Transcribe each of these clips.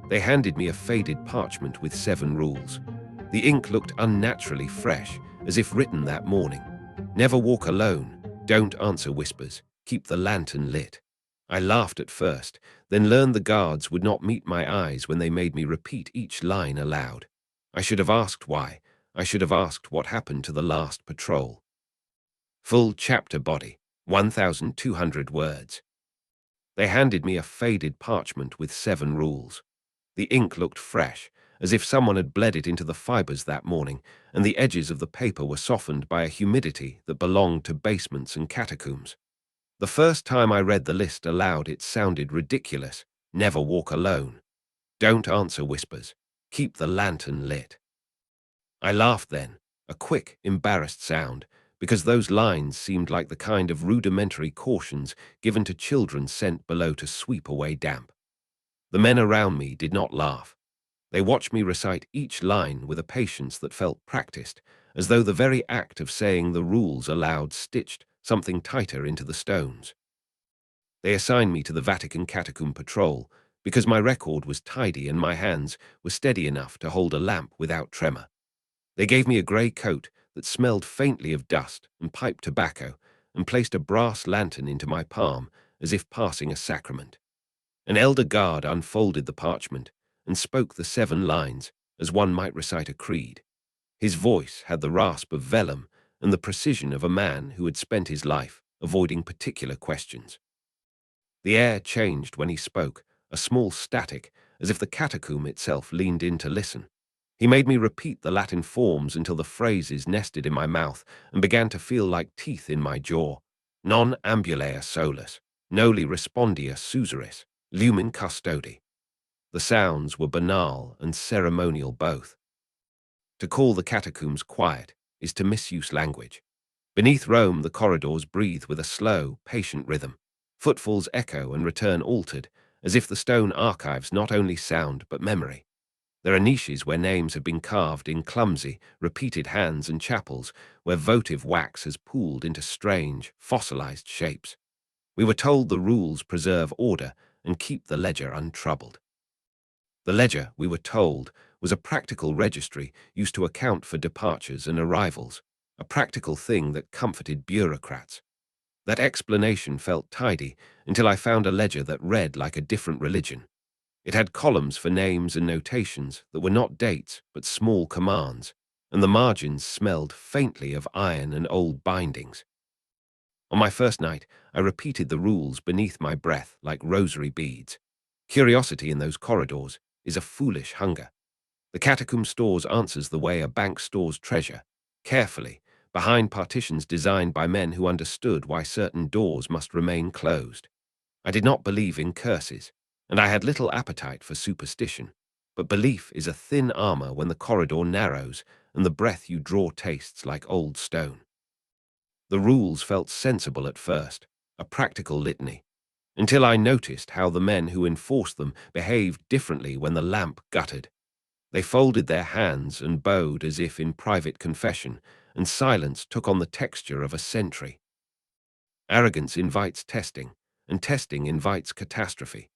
They handed me a faded parchment with 7 rules. The ink looked unnaturally fresh, as if written that morning. Never walk alone. Don't answer whispers. Keep the lantern lit. I laughed at first, then learned the guards would not meet my eyes when they made me repeat each line aloud. I should have asked why. I should have asked what happened to the last patrol. Full chapter body, 1,200 words. They handed me a faded parchment with 7 rules. The ink looked fresh, as if someone had bled it into the fibers that morning, and the edges of the paper were softened by a humidity that belonged to basements and catacombs. The first time I read the list aloud, it sounded ridiculous. Never walk alone. Don't answer whispers. Keep the lantern lit. I laughed then, a quick, embarrassed sound, because those lines seemed like the kind of rudimentary cautions given to children sent below to sweep away damp. The men around me did not laugh. They watched me recite each line with a patience that felt practiced, as though the very act of saying the rules aloud stitched something tighter into the stones. They assigned me to the Vatican Catacomb patrol because my record was tidy and my hands were steady enough to hold a lamp without tremor. They gave me a grey coat that smelled faintly of dust and pipe tobacco and placed a brass lantern into my palm as if passing a sacrament. An elder guard unfolded the parchment and spoke the 7 lines as one might recite a creed. His voice had the rasp of vellum and the precision of a man who had spent his life avoiding particular questions. The air changed when he spoke, a small static, as if the catacomb itself leaned in to listen. He made me repeat the Latin forms until the phrases nested in my mouth and began to feel like teeth in my jaw. Non ambulea solus, noli respondia susurris, lumen custodi. The sounds were banal and ceremonial both. To call the catacombs quiet is to misuse language. Beneath Rome, the corridors breathe with a slow, patient rhythm. Footfalls echo and return altered, as if the stone archives not only sound but memory. There are niches where names have been carved in clumsy, repeated hands and chapels where votive wax has pooled into strange, fossilized shapes. We were told the rules preserve order and keep the ledger untroubled. The ledger, we were told, was a practical registry used to account for departures and arrivals, a practical thing that comforted bureaucrats. That explanation felt tidy until I found a ledger that read like a different religion. It had columns for names and notations that were not dates but small commands, and the margins smelled faintly of iron and old bindings. On my first night, I repeated the rules beneath my breath like rosary beads. Curiosity in those corridors is a foolish hunger. The catacomb stores answers the way a bank stores treasure, carefully, behind partitions designed by men who understood why certain doors must remain closed. I did not believe in curses, and I had little appetite for superstition, but belief is a thin armor when the corridor narrows and the breath you draw tastes like old stone. The rules felt sensible at first, a practical litany, until I noticed how the men who enforced them behaved differently when the lamp guttered. They folded their hands and bowed as if in private confession, and silence took on the texture of a sentry. Arrogance invites testing, and testing invites catastrophe.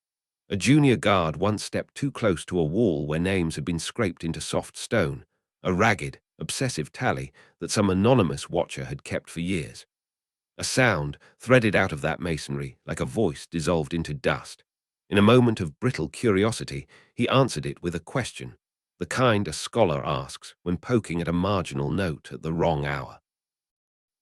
A junior guard once stepped too close to a wall where names had been scraped into soft stone, a ragged, obsessive tally that some anonymous watcher had kept for years. A sound threaded out of that masonry like a voice dissolved into dust. In a moment of brittle curiosity, he answered it with a question, the kind a scholar asks when poking at a marginal note at the wrong hour.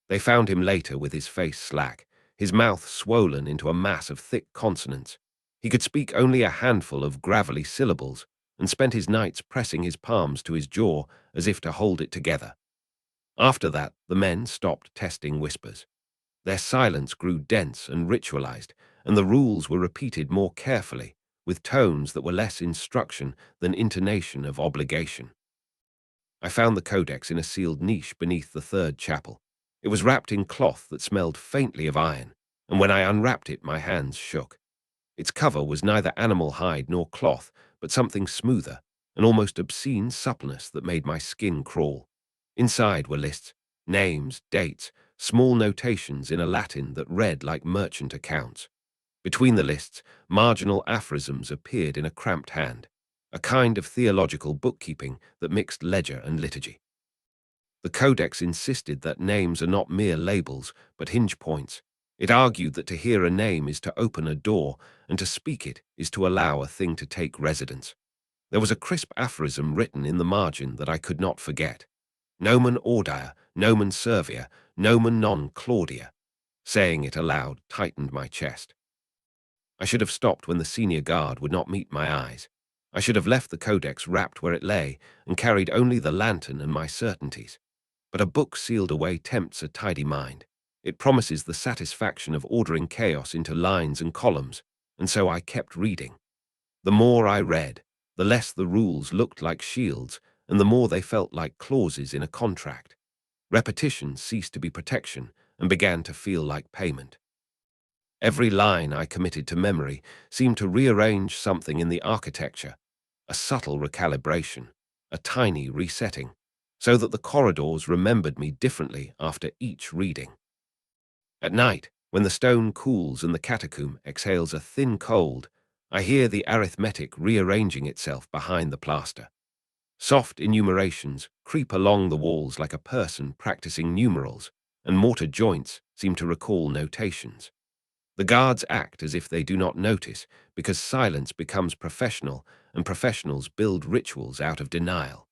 They found him later with his face slack, his mouth swollen into a mass of thick consonants. He could speak only a handful of gravelly syllables and spent his nights pressing his palms to his jaw as if to hold it together. After that, the men stopped testing whispers. Their silence grew dense and ritualized, and the rules were repeated more carefully, with tones that were less instruction than intonation of obligation. I found the codex in a sealed niche beneath the 3rd chapel. It was wrapped in cloth that smelled faintly of iron, and when I unwrapped it, my hands shook. Its cover was neither animal hide nor cloth, but something smoother, an almost obscene suppleness that made my skin crawl. Inside were lists, names, dates, small notations in a Latin that read like merchant accounts. Between the lists, marginal aphorisms appeared in a cramped hand. a kind of theological bookkeeping that mixed ledger and liturgy. The Codex insisted that names are not mere labels, but hinge points. It argued that to hear a name is to open a door, and to speak it is to allow a thing to take residence. There was a crisp aphorism written in the margin that I could not forget. Nomen ordia, nomen servia, nomen non Claudia. Saying it aloud tightened my chest. I should have stopped when the senior guard would not meet my eyes. I should have left the codex wrapped where it lay and carried only the lantern and my certainties. But a book sealed away tempts a tidy mind. It promises the satisfaction of ordering chaos into lines and columns, and so I kept reading. The more I read, the less the rules looked like shields, and the more they felt like clauses in a contract. Repetition ceased to be protection and began to feel like payment. Every line I committed to memory seemed to rearrange something in the architecture, a subtle recalibration, a tiny resetting, so that the corridors remembered me differently after each reading. At night, when the stone cools and the catacomb exhales a thin cold, I hear the arithmetic rearranging itself behind the plaster. Soft enumerations creep along the walls like a person practicing numerals, and mortar joints seem to recall notations. The guards act as if they do not notice, because silence becomes professional, and professionals build rituals out of denial.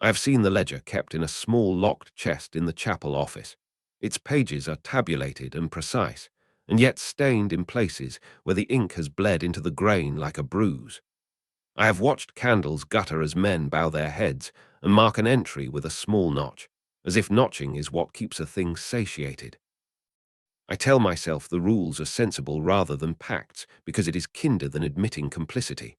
I have seen the ledger kept in a small locked chest in the chapel office. Its pages are tabulated and precise, and yet stained in places where the ink has bled into the grain like a bruise. I have watched candles gutter as men bow their heads and mark an entry with a small notch, as if notching is what keeps a thing satiated. I tell myself the rules are sensible rather than pacts because it is kinder than admitting complicity.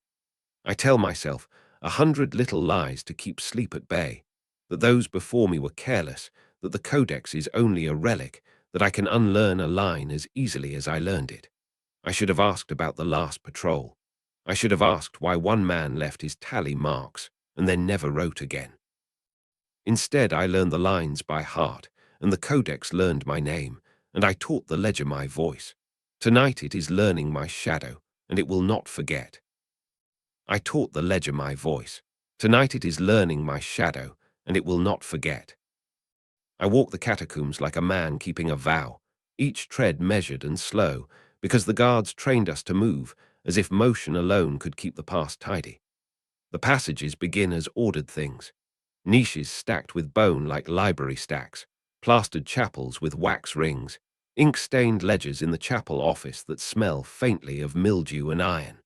I tell myself 100 little lies to keep sleep at bay, that those before me were careless, that the codex is only a relic, that I can unlearn a line as easily as I learned it. I should have asked about the last patrol. I should have asked why one man left his tally marks and then never wrote again. Instead, I learned the lines by heart, and the codex learned my name, and I taught the ledger my voice. Tonight it is learning my shadow, and it will not forget. I taught the ledger my voice. Tonight it is learning my shadow, and it will not forget. I walk the catacombs like a man keeping a vow, each tread measured and slow, because the guards trained us to move, as if motion alone could keep the past tidy. The passages begin as ordered things, niches stacked with bone like library stacks, plastered chapels with wax rings, ink-stained ledgers in the chapel office that smell faintly of mildew and iron.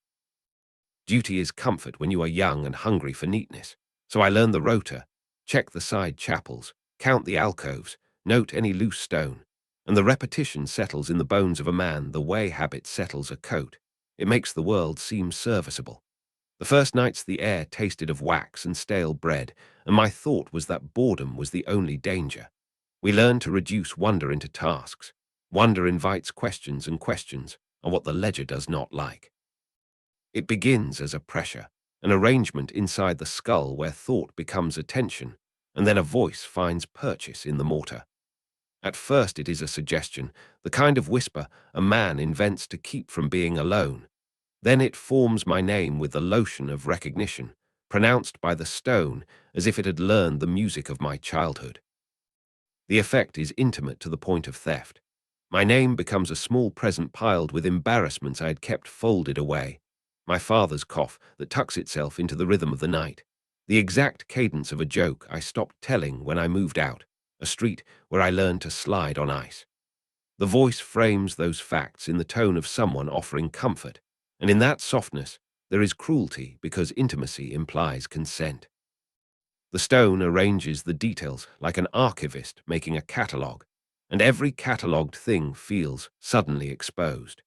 Duty is comfort when you are young and hungry for neatness, so I learn the rota, check the side chapels, count the alcoves, note any loose stone, and the repetition settles in the bones of a man the way habit settles a coat. It makes the world seem serviceable. The first nights the air tasted of wax and stale bread, and my thought was that boredom was the only danger. We learn to reduce wonder into tasks. Wonder invites questions, and questions are what the ledger does not like. It begins as a pressure, an arrangement inside the skull where thought becomes attention, and then a voice finds purchase in the mortar. At first it is a suggestion, the kind of whisper a man invents to keep from being alone. Then it forms my name with the lotion of recognition, pronounced by the stone as if it had learned the music of my childhood. The effect is intimate to the point of theft. My name becomes a small present piled with embarrassments I had kept folded away. My father's cough that tucks itself into the rhythm of the night. The exact cadence of a joke I stopped telling when I moved out, a street where I learned to slide on ice. The voice frames those facts in the tone of someone offering comfort, and in that softness there is cruelty because intimacy implies consent. The stone arranges the details like an archivist making a catalogue, and every catalogued thing feels suddenly exposed.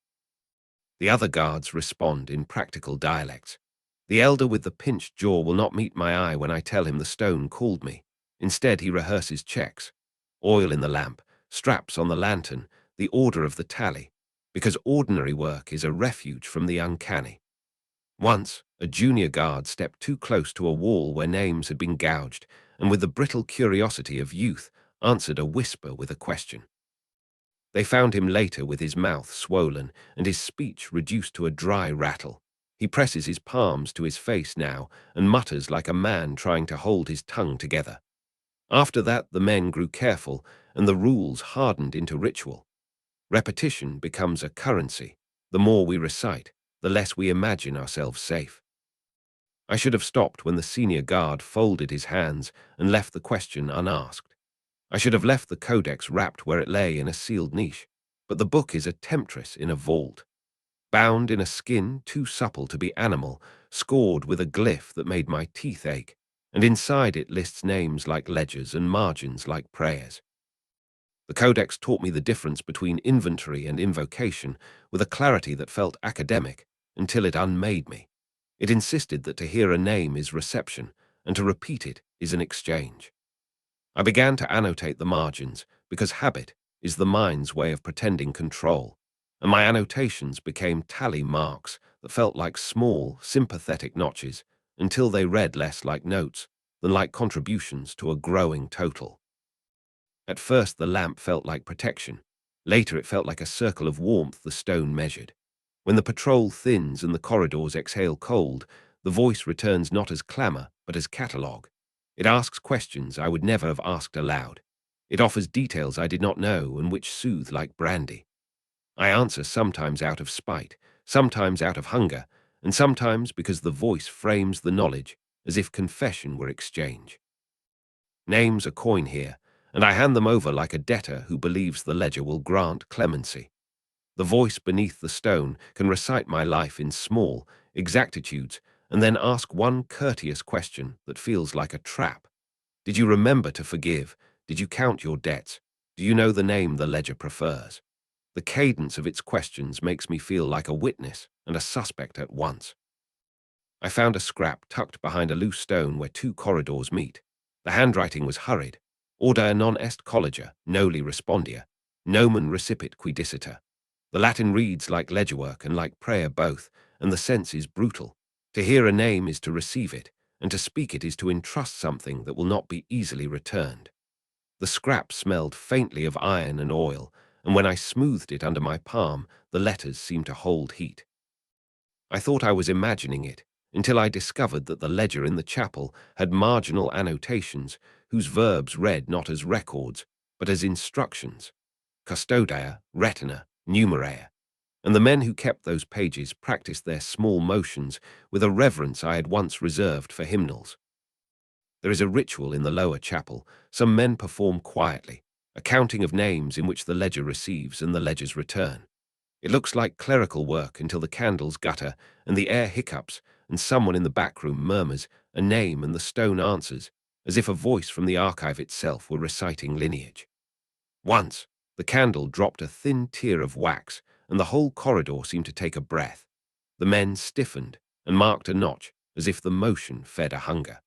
The other guards respond in practical dialects. The elder with the pinched jaw will not meet my eye when I tell him the stone called me. Instead, he rehearses checks. Oil in the lamp, straps on the lantern, the order of the tally, because ordinary work is a refuge from the uncanny. Once, a junior guard stepped too close to a wall where names had been gouged, and with the brittle curiosity of youth, answered a whisper with a question. They found him later with his mouth swollen and his speech reduced to a dry rattle. He presses his palms to his face now and mutters like a man trying to hold his tongue together. After that, the men grew careful and the rules hardened into ritual. Repetition becomes a currency. The more we recite, the less we imagine ourselves safe. I should have stopped when the senior guard folded his hands and left the question unasked. I should have left the codex wrapped where it lay in a sealed niche. But the book is a temptress in a vault, bound in a skin too supple to be animal, scored with a glyph that made my teeth ache, and inside it lists names like ledgers and margins like prayers. The codex taught me the difference between inventory and invocation with a clarity that felt academic until it unmade me. It insisted that to hear a name is reception and to repeat it is an exchange. I began to annotate the margins because habit is the mind's way of pretending control, and my annotations became tally marks that felt like small, sympathetic notches until they read less like notes than like contributions to a growing total. At first the lamp felt like protection. Later it felt like a circle of warmth the stone measured. When the patrol thins and the corridors exhale cold, the voice returns not as clamour, but as catalogue. It asks questions I would never have asked aloud. It offers details I did not know and which soothe like brandy. I answer sometimes out of spite, sometimes out of hunger, and sometimes because the voice frames the knowledge as if confession were exchange. Names are coin here, and I hand them over like a debtor who believes the ledger will grant clemency. The voice beneath the stone can recite my life in small exactitudes and then ask one courteous question that feels like a trap. Did you remember to forgive? Did you count your debts? Do you know the name the ledger prefers? The cadence of its questions makes me feel like a witness and a suspect at once. I found a scrap tucked behind a loose stone where two corridors meet. The handwriting was hurried. Order non est collegia, noli respondia, nomen recipit qui dicita. The Latin reads like ledgerwork and like prayer both, and the sense is brutal. To hear a name is to receive it, and to speak it is to entrust something that will not be easily returned. The scrap smelled faintly of iron and oil, and when I smoothed it under my palm, the letters seemed to hold heat. I thought I was imagining it, until I discovered that the ledger in the chapel had marginal annotations whose verbs read not as records, but as instructions. Custodia, retina, numeraire. And the men who kept those pages practiced their small motions with a reverence I had once reserved for hymnals. There is a ritual in the lower chapel. Some men perform quietly, a counting of names in which the ledger receives and the ledger's return. It looks like clerical work until the candles gutter and the air hiccups and someone in the back room murmurs a name and the stone answers, as if a voice from the archive itself were reciting lineage. Once, the candle dropped a thin tear of wax, and the whole corridor seemed to take a breath. The men stiffened and marked a notch, as if the motion fed a hunger.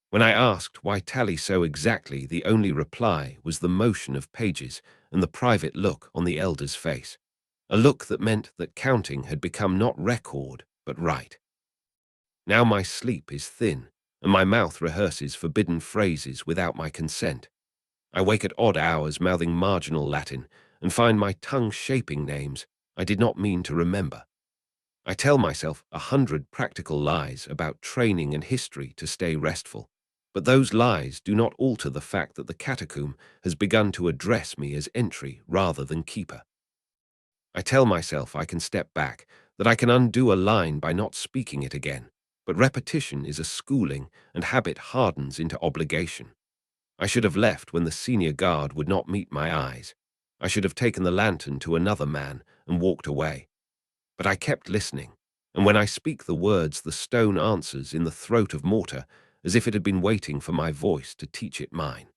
When I asked why tally so exactly, the only reply was the motion of pages and the private look on the elder's face. A look that meant that counting had become not record, but right. Now my sleep is thin, and my mouth rehearses forbidden phrases without my consent. I wake at odd hours mouthing marginal Latin, and find my tongue shaping names I did not mean to remember. I tell myself 100 practical lies about training and history to stay restful, but those lies do not alter the fact that the catacomb has begun to address me as entry rather than keeper. I tell myself I can step back, that I can undo a line by not speaking it again, but repetition is a schooling and habit hardens into obligation. I should have left when the senior guard would not meet my eyes. I should have taken the lantern to another man and walked away. But I kept listening, and when I speak the words, the stone answers in the throat of mortar as if it had been waiting for my voice to teach it mine.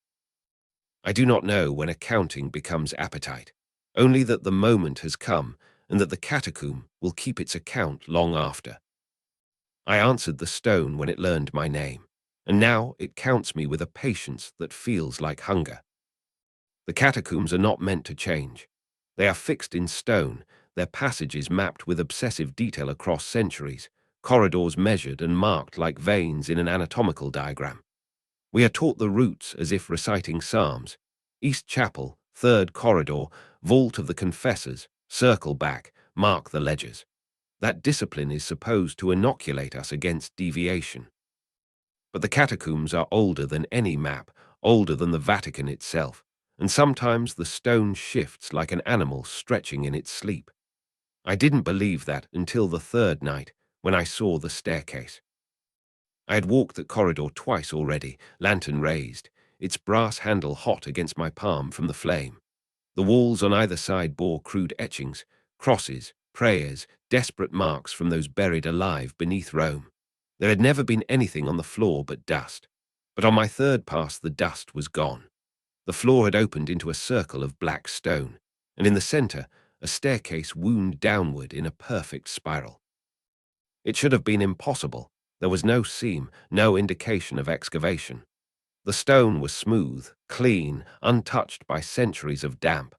I do not know when accounting becomes appetite, only that the moment has come and that the catacomb will keep its account long after. I answered the stone when it learned my name, and now it counts me with a patience that feels like hunger. The catacombs are not meant to change. They are fixed in stone, their passages mapped with obsessive detail across centuries, corridors measured and marked like veins in an anatomical diagram. We are taught the routes as if reciting psalms. East Chapel, third corridor, vault of the confessors, circle back, mark the ledgers. That discipline is supposed to inoculate us against deviation. But the catacombs are older than any map, older than the Vatican itself, and sometimes the stone shifts like an animal stretching in its sleep. I didn't believe that until the third night, when I saw the staircase. I had walked that corridor twice already, lantern raised, its brass handle hot against my palm from the flame. The walls on either side bore crude etchings, crosses, prayers, desperate marks from those buried alive beneath Rome. There had never been anything on the floor but dust. But on my third pass the dust was gone. The floor had opened into a circle of black stone, and in the center, a staircase wound downward in a perfect spiral. It should have been impossible. There was no seam, no indication of excavation. The stone was smooth, clean, untouched by centuries of damp.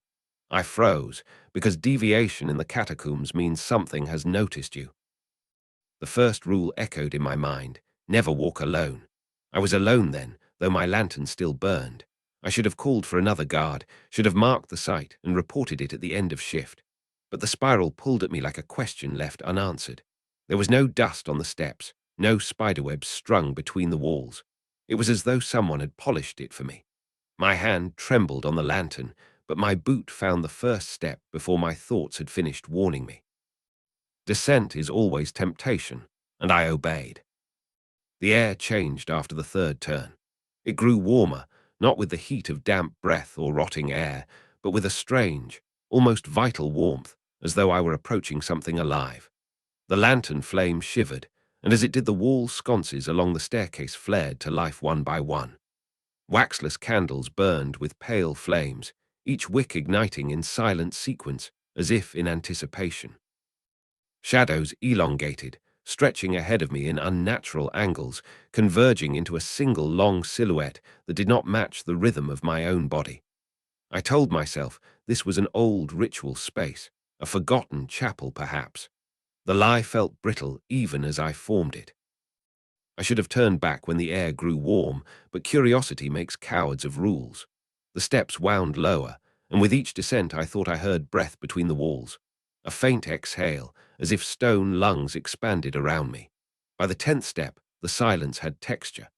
I froze, because deviation in the catacombs means something has noticed you. The first rule echoed in my mind: never walk alone. I was alone then, though my lantern still burned. I should have called for another guard, should have marked the site and reported it at the end of shift. But the spiral pulled at me like a question left unanswered. There was no dust on the steps, no spiderwebs strung between the walls. It was as though someone had polished it for me. My hand trembled on the lantern, but my boot found the first step before my thoughts had finished warning me. Descent is always temptation, and I obeyed. The air changed after the third turn. It grew warmer, not with the heat of damp breath or rotting air, but with a strange, almost vital warmth, as though I were approaching something alive. The lantern flame shivered, and as it did the wall sconces along the staircase flared to life one by one. Waxless candles burned with pale flames, each wick igniting in silent sequence, as if in anticipation. Shadows elongated, stretching ahead of me in unnatural angles, converging into a single long silhouette that did not match the rhythm of my own body. I told myself this was an old ritual space, a forgotten chapel perhaps. The lie felt brittle even as I formed it. I should have turned back when the air grew warm, but curiosity makes cowards of rules. The steps wound lower, and with each descent I thought I heard breath between the walls. A faint exhale, as if stone lungs expanded around me. By the 10th step, the silence had texture.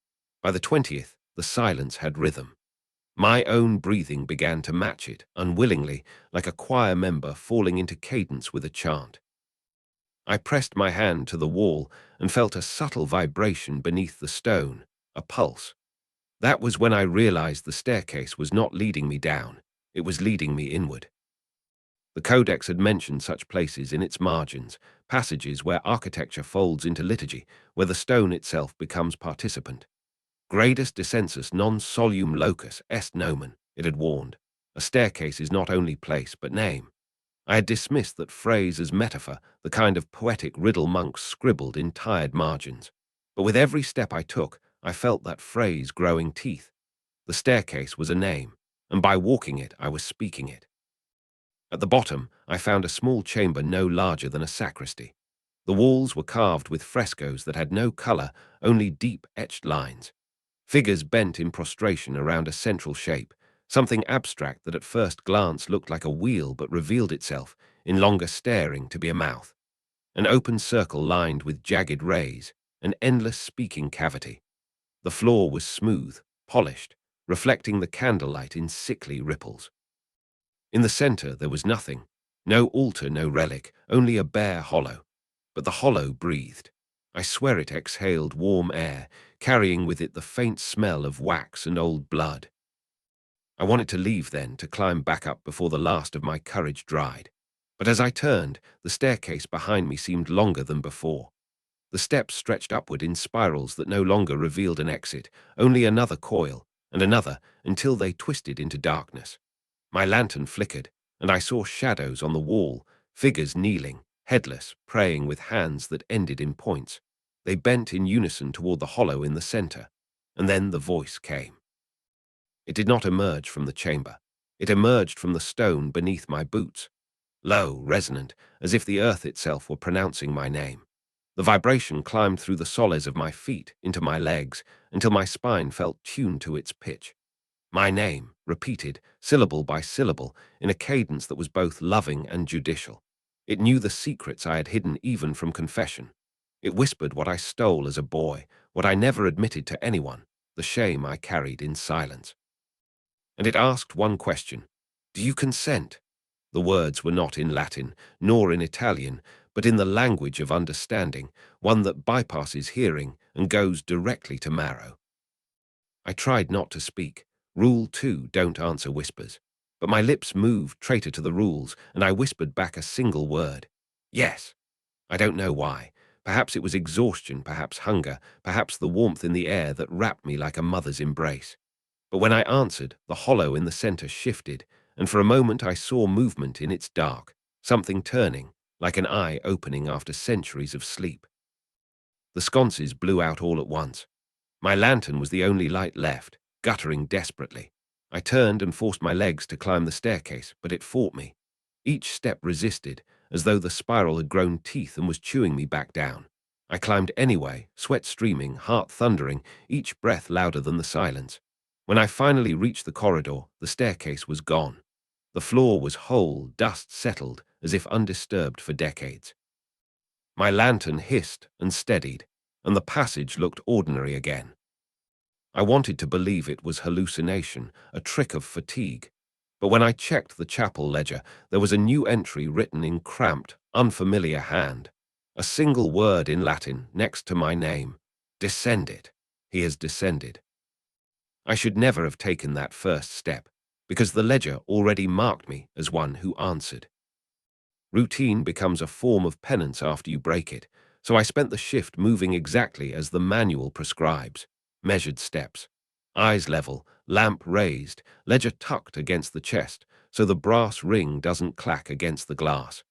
By the 20th, the silence had rhythm. My own breathing began to match it, unwillingly, like a choir member falling into cadence with a chant. I pressed my hand to the wall and felt a subtle vibration beneath the stone, a pulse. That was when I realized the staircase was not leading me down, it was leading me inward. The Codex had mentioned such places in its margins, passages where architecture folds into liturgy, where the stone itself becomes participant. Gradus descensus non solum locus est nomen, it had warned. A staircase is not only place but name. I had dismissed that phrase as metaphor, the kind of poetic riddle monks scribbled in tired margins. But with every step I took, I felt that phrase growing teeth. The staircase was a name, and by walking it, I was speaking it. At the bottom, I found a small chamber no larger than a sacristy. The walls were carved with frescoes that had no color, only deep etched lines. Figures bent in prostration around a central shape, something abstract that at first glance looked like a wheel but revealed itself, in longer staring, to be a mouth. An open circle lined with jagged rays, an endless speaking cavity. The floor was smooth, polished, reflecting the candlelight in sickly ripples. In the center there was nothing, no altar, no relic, only a bare hollow. But the hollow breathed. I swear it exhaled warm air, carrying with it the faint smell of wax and old blood. I wanted to leave then, to climb back up before the last of my courage dried. But as I turned, the staircase behind me seemed longer than before. The steps stretched upward in spirals that no longer revealed an exit, only another coil, and another, until they twisted into darkness. My lantern flickered, and I saw shadows on the wall, figures kneeling, headless, praying with hands that ended in points. They bent in unison toward the hollow in the center, and then the voice came. It did not emerge from the chamber. It emerged from the stone beneath my boots. Low, resonant, as if the earth itself were pronouncing my name. The vibration climbed through the soles of my feet, into my legs, until my spine felt tuned to its pitch. My name, repeated, syllable by syllable, in a cadence that was both loving and judicial. It knew the secrets I had hidden even from confession. It whispered what I stole as a boy, what I never admitted to anyone, the shame I carried in silence. And it asked one question: do you consent? The words were not in Latin, nor in Italian, but in the language of understanding, one that bypasses hearing and goes directly to marrow. I tried not to speak. Rule 2, don't answer whispers. But my lips moved, traitor to the rules, and I whispered back a single word. Yes. I don't know why. Perhaps it was exhaustion, perhaps hunger, perhaps the warmth in the air that wrapped me like a mother's embrace. But when I answered, the hollow in the center shifted, and for a moment I saw movement in its dark, something turning, like an eye opening after centuries of sleep. The sconces blew out all at once. My lantern was the only light left, guttering desperately. I turned and forced my legs to climb the staircase, but it fought me. Each step resisted, as though the spiral had grown teeth and was chewing me back down. I climbed anyway, sweat streaming, heart thundering, each breath louder than the silence. When I finally reached the corridor, the staircase was gone. The floor was whole, dust settled, as if undisturbed for decades. My lantern hissed and steadied, and the passage looked ordinary again. I wanted to believe it was hallucination, a trick of fatigue. But when I checked the chapel ledger, there was a new entry written in cramped, unfamiliar hand. A single word in Latin next to my name. Descendit. He has descended. I should never have taken that first step, because the ledger already marked me as one who answered. Routine becomes a form of penance after you break it, so I spent the shift moving exactly as the manual prescribes. Measured steps. Eyes level, lamp raised, ledger tucked against the chest, so the brass ring doesn't clack against the glass.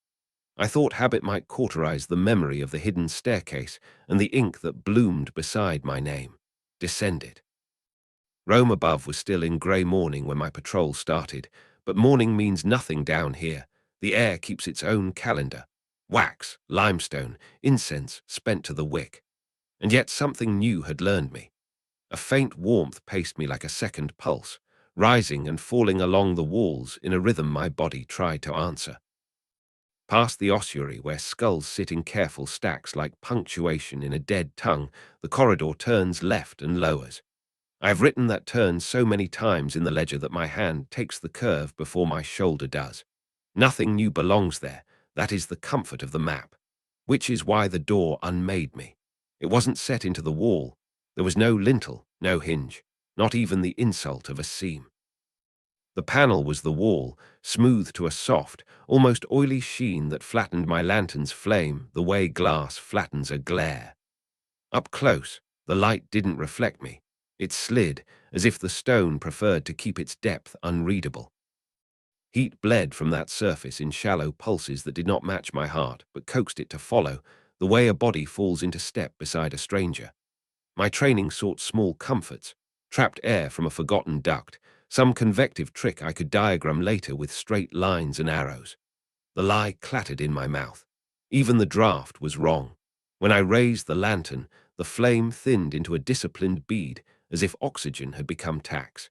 I thought habit might cauterize the memory of the hidden staircase and the ink that bloomed beside my name. Descended. Rome above was still in grey morning when my patrol started, but morning means nothing down here. The air keeps its own calendar. Wax, limestone, incense spent to the wick. And yet something new had learned me. A faint warmth paced me like a second pulse, rising and falling along the walls in a rhythm my body tried to answer. Past the ossuary, where skulls sit in careful stacks like punctuation in a dead tongue, the corridor turns left and lowers. I have written that turn so many times in the ledger that my hand takes the curve before my shoulder does. Nothing new belongs there. That is the comfort of the map. Which is why the door unmade me. It wasn't set into the wall. There was no lintel, no hinge, not even the insult of a seam. The panel was the wall, smooth to a soft, almost oily sheen that flattened my lantern's flame the way glass flattens a glare. Up close, the light didn't reflect me. It slid, as if the stone preferred to keep its depth unreadable. Heat bled from that surface in shallow pulses that did not match my heart, but coaxed it to follow, the way a body falls into step beside a stranger. My training sought small comforts, trapped air from a forgotten duct, some convective trick I could diagram later with straight lines and arrows. The lie clattered in my mouth. Even the draft was wrong. When I raised the lantern, the flame thinned into a disciplined bead, as if oxygen had become tax.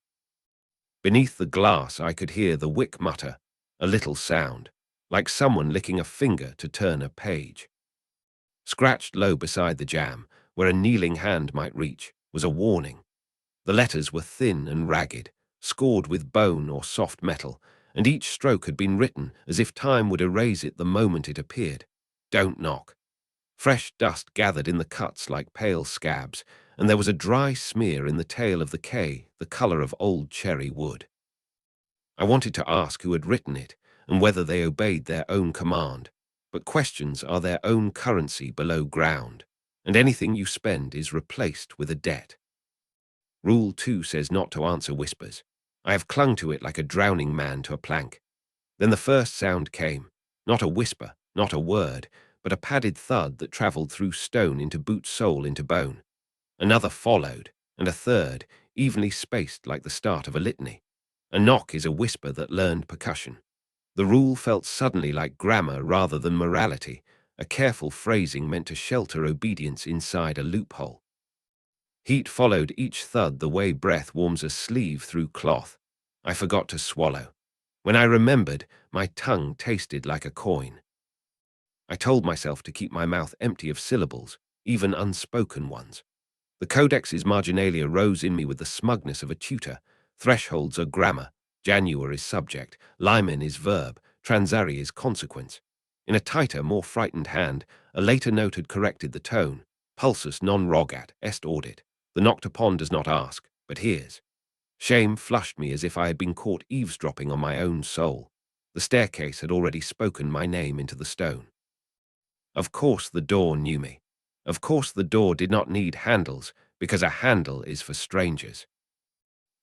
Beneath the glass I could hear the wick mutter, a little sound, like someone licking a finger to turn a page. Scratched low beside the jamb, where a kneeling hand might reach, was a warning. The letters were thin and ragged, scored with bone or soft metal, and each stroke had been written as if time would erase it the moment it appeared. Don't knock. Fresh dust gathered in the cuts like pale scabs, and there was a dry smear in the tail of the K, the color of old cherry wood. I wanted to ask who had written it, and whether they obeyed their own command, but questions are their own currency below ground, and anything you spend is replaced with a debt. Rule 2 says not to answer whispers. I have clung to it like a drowning man to a plank. Then the first sound came, not a whisper, not a word, but a padded thud that travelled through stone into boot sole into bone. Another followed, and a third, evenly spaced like the start of a litany. A knock is a whisper that learned percussion. The rule felt suddenly like grammar rather than morality, a careful phrasing meant to shelter obedience inside a loophole. Heat followed each thud the way breath warms a sleeve through cloth. I forgot to swallow. When I remembered, my tongue tasted like a coin. I told myself to keep my mouth empty of syllables, even unspoken ones. The codex's marginalia rose in me with the smugness of a tutor. Thresholds are grammar, janua is subject, limen is verb, transari is consequence. In a tighter, more frightened hand, a later note had corrected the tone. Pulsus non rogat est audit. The noctopon does not ask, but hears. Shame flushed me as if I had been caught eavesdropping on my own soul. The staircase had already spoken my name into the stone. Of course the door knew me. Of course the door did not need handles, because a handle is for strangers.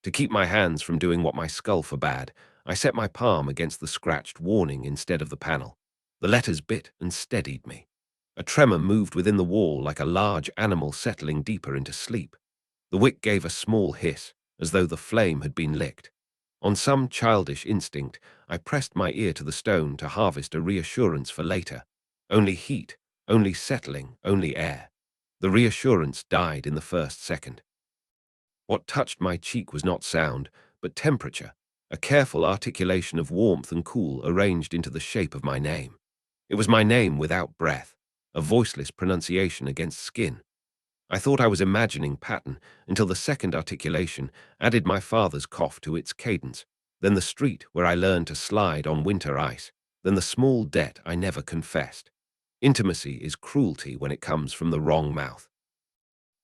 To keep my hands from doing what my skull forbade, I set my palm against the scratched warning instead of the panel. The letters bit and steadied me. A tremor moved within the wall like a large animal settling deeper into sleep. The wick gave a small hiss, as though the flame had been licked. On some childish instinct, I pressed my ear to the stone to harvest a reassurance for later. Only heat, only settling, only air. The reassurance died in the first second. What touched my cheek was not sound, but temperature, a careful articulation of warmth and cool arranged into the shape of my name. It was my name without breath, a voiceless pronunciation against skin. I thought I was imagining pattern until the second articulation added my father's cough to its cadence, then the street where I learned to slide on winter ice, then the small debt I never confessed. Intimacy is cruelty when it comes from the wrong mouth.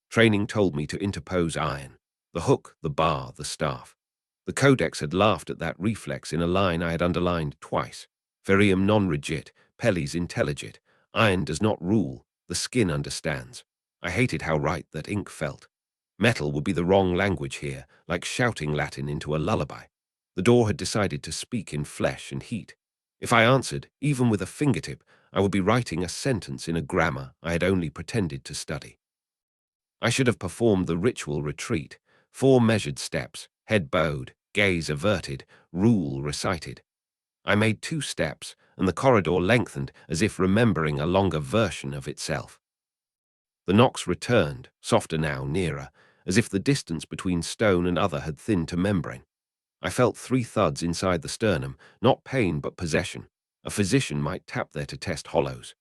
Training told me to interpose iron, the hook, the bar, the staff. The codex had laughed at that reflex in a line I had underlined twice. Ferium non regit, pellis intelligit. Iron does not rule, the skin understands. I hated how right that ink felt. Metal would be the wrong language here, like shouting Latin into a lullaby. The door had decided to speak in flesh and heat. If I answered, even with a fingertip, I would be writing a sentence in a grammar I had only pretended to study. I should have performed the ritual retreat, 4 measured steps, head bowed, gaze averted, rule recited. I made 2 steps, and the corridor lengthened as if remembering a longer version of itself. The knocks returned, softer now, nearer, as if the distance between stone and other had thinned to membrane. I felt 3 thuds inside the sternum, not pain but possession. A physician might tap there to test hollows.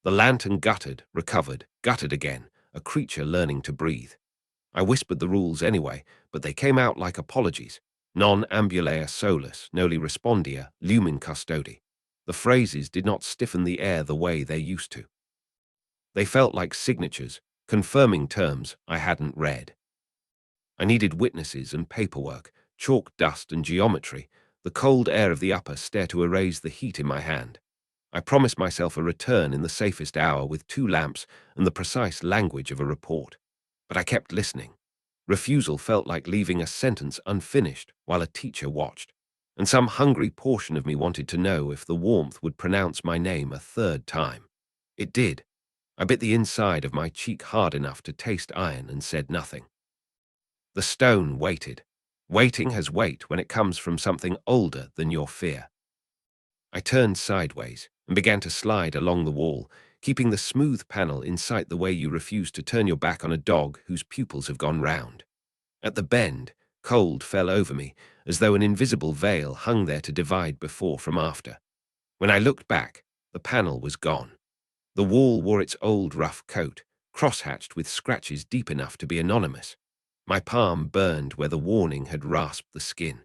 The lantern guttered, recovered, guttered again, a creature learning to breathe. I whispered the rules anyway, but they came out like apologies. Non ambulare solus, noli respondia, lumen custodi. The phrases did not stiffen the air the way they used to. They felt like signatures, confirming terms I hadn't read. I needed witnesses and paperwork, chalk dust and geometry, the cold air of the upper stair to erase the heat in my hand. I promised myself a return in the safest hour with 2 lamps and the precise language of a report. But I kept listening. Refusal felt like leaving a sentence unfinished while a teacher watched, and some hungry portion of me wanted to know if the warmth would pronounce my name a 3rd time. It did. I bit the inside of my cheek hard enough to taste iron and said nothing. The stone waited. Waiting has weight when it comes from something older than your fear. I turned sideways and began to slide along the wall, keeping the smooth panel in sight the way you refuse to turn your back on a dog whose pupils have gone round. At the bend, cold fell over me, as though an invisible veil hung there to divide before from after. When I looked back, the panel was gone. The wall wore its old rough coat, cross-hatched with scratches deep enough to be anonymous. My palm burned where the warning had rasped the skin.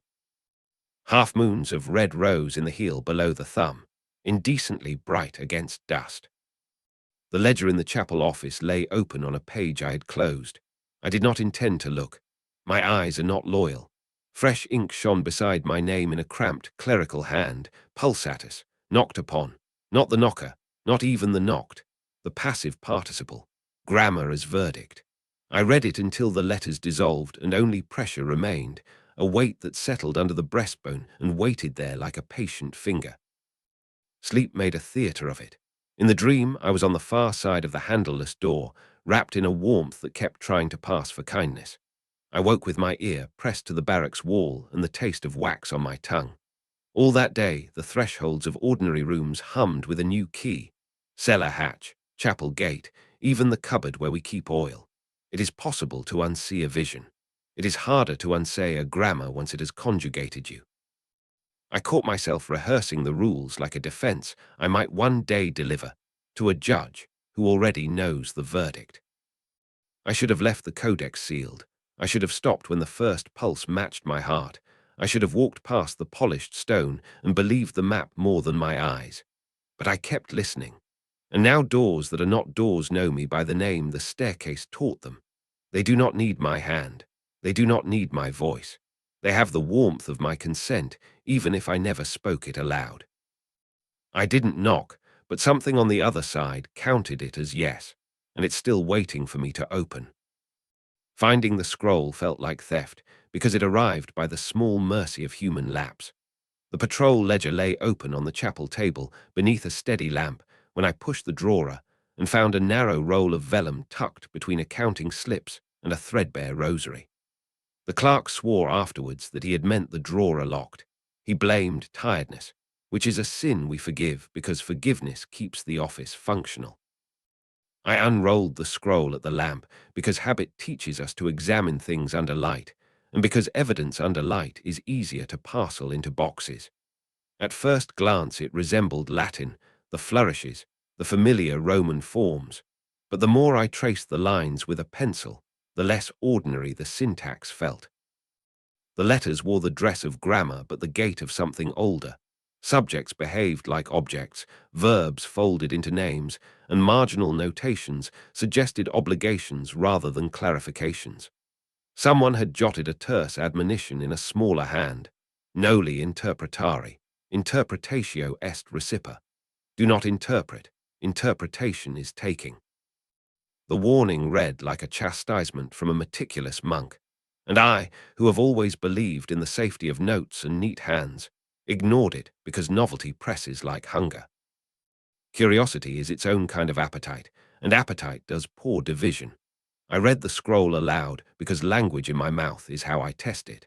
Half-moons of red rose in the heel below the thumb, indecently bright against dust. The ledger in the chapel office lay open on a page I had closed. I did not intend to look. My eyes are not loyal. Fresh ink shone beside my name in a cramped clerical hand, pulsatus, knocked upon. Not the knocker, not even the knocked. The passive participle. Grammar as verdict. I read it until the letters dissolved and only pressure remained, a weight that settled under the breastbone and waited there like a patient finger. Sleep made a theatre of it. In the dream, I was on the far side of the handleless door, wrapped in a warmth that kept trying to pass for kindness. I woke with my ear pressed to the barracks wall and the taste of wax on my tongue. All that day, the thresholds of ordinary rooms hummed with a new key. Cellar hatch, chapel gate, even the cupboard where we keep oil. It is possible to unsee a vision. It is harder to unsay a grammar once it has conjugated you. I caught myself rehearsing the rules like a defense I might one day deliver. to a judge who already knows the verdict. I should have left the codex sealed. I should have stopped when the first pulse matched my heart. I should have walked past the polished stone and believed the map more than my eyes. But I kept listening. And now doors that are not doors know me by the name the staircase taught them. They do not need my hand. They do not need my voice. They have the warmth of my consent, even if I never spoke it aloud. I didn't knock, but something on the other side counted it as yes, and it's still waiting for me to open. Finding the scroll felt like theft, because it arrived by the small mercy of human lapse. The patrol ledger lay open on the chapel table beneath a steady lamp when I pushed the drawer and found a narrow roll of vellum tucked between accounting slips and a threadbare rosary. The clerk swore afterwards that he had meant the drawer locked. He blamed tiredness, which is a sin we forgive because forgiveness keeps the office functional. I unrolled the scroll at the lamp because habit teaches us to examine things under light, and because evidence under light is easier to parcel into boxes. At first glance it resembled Latin, the flourishes, the familiar Roman forms, but the more I traced the lines with a pencil, the less ordinary the syntax felt. The letters wore the dress of grammar but the gait of something older. Subjects behaved like objects, verbs folded into names, and marginal notations suggested obligations rather than clarifications. Someone had jotted a terse admonition in a smaller hand. Noli interpretari, interpretatio est recipa. Do not interpret, interpretation is taking. The warning read like a chastisement from a meticulous monk, and I, who have always believed in the safety of notes and neat hands, ignored it because novelty presses like hunger. Curiosity is its own kind of appetite, and appetite does poor division. I read the scroll aloud because language in my mouth is how I test it.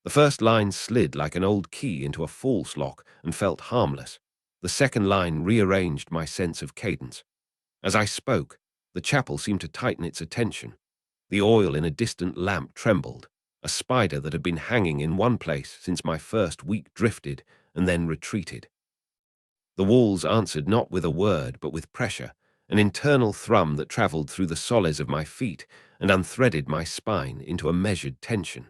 The first line slid like an old key into a false lock and felt harmless. The second line rearranged my sense of cadence. As I spoke, the chapel seemed to tighten its attention. The oil in a distant lamp trembled. A spider that had been hanging in one place since my first week drifted and then retreated. The walls answered not with a word but with pressure, an internal thrum that travelled through the soles of my feet and unthreaded my spine into a measured tension.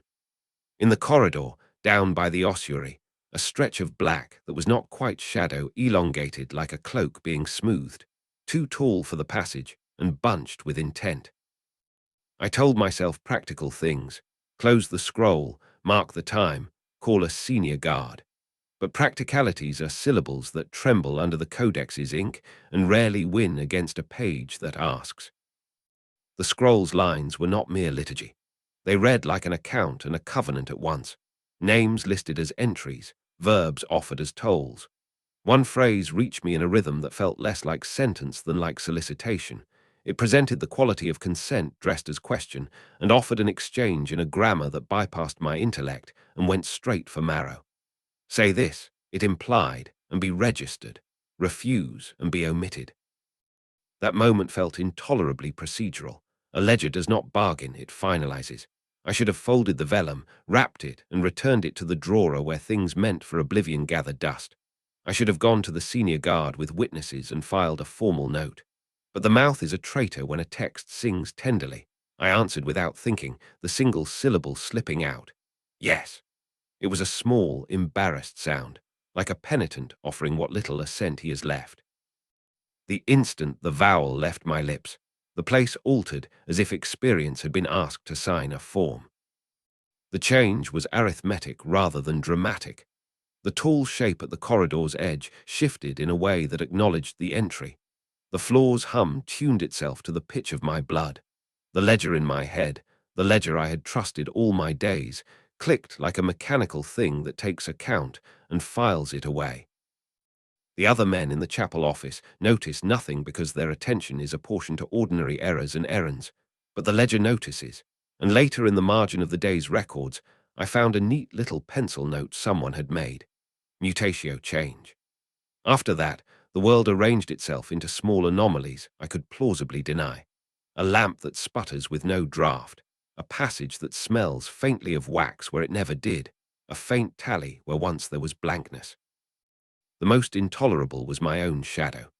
In the corridor, down by the ossuary, a stretch of black that was not quite shadow elongated like a cloak being smoothed, too tall for the passage and bunched with intent. I told myself practical things, close the scroll, mark the time, call a senior guard. But practicalities are syllables that tremble under the codex's ink and rarely win against a page that asks. The scroll's lines were not mere liturgy. They read like an account and a covenant at once, names listed as entries, verbs offered as tolls. One phrase reached me in a rhythm that felt less like sentence than like solicitation. It presented the quality of consent dressed as question and offered an exchange in a grammar that bypassed my intellect and went straight for marrow. Say this, it implied, and be registered. Refuse, and be omitted. That moment felt intolerably procedural. A ledger does not bargain, it finalizes. I should have folded the vellum, wrapped it, and returned it to the drawer where things meant for oblivion gathered dust. I should have gone to the senior guard with witnesses and filed a formal note. But the mouth is a traitor when a text sings tenderly. I answered without thinking, the single syllable slipping out. Yes. It was a small, embarrassed sound, like a penitent offering what little assent he has left. The instant the vowel left my lips, the place altered as if experience had been asked to sign a form. The change was arithmetic rather than dramatic. The tall shape at the corridor's edge shifted in a way that acknowledged the entry. The floor's hum tuned itself to the pitch of my blood. The ledger in my head, the ledger I had trusted all my days, clicked like a mechanical thing that takes a count and files it away. The other men in the chapel office notice nothing because their attention is apportioned to ordinary errors and errands, but the ledger notices, and later in the margin of the day's records, I found a neat little pencil note someone had made. Mutatio change. After that, the world arranged itself into small anomalies I could plausibly deny. A lamp that sputters with no draught, a passage that smells faintly of wax where it never did, a faint tally where once there was blankness. The most intolerable was my own shadow.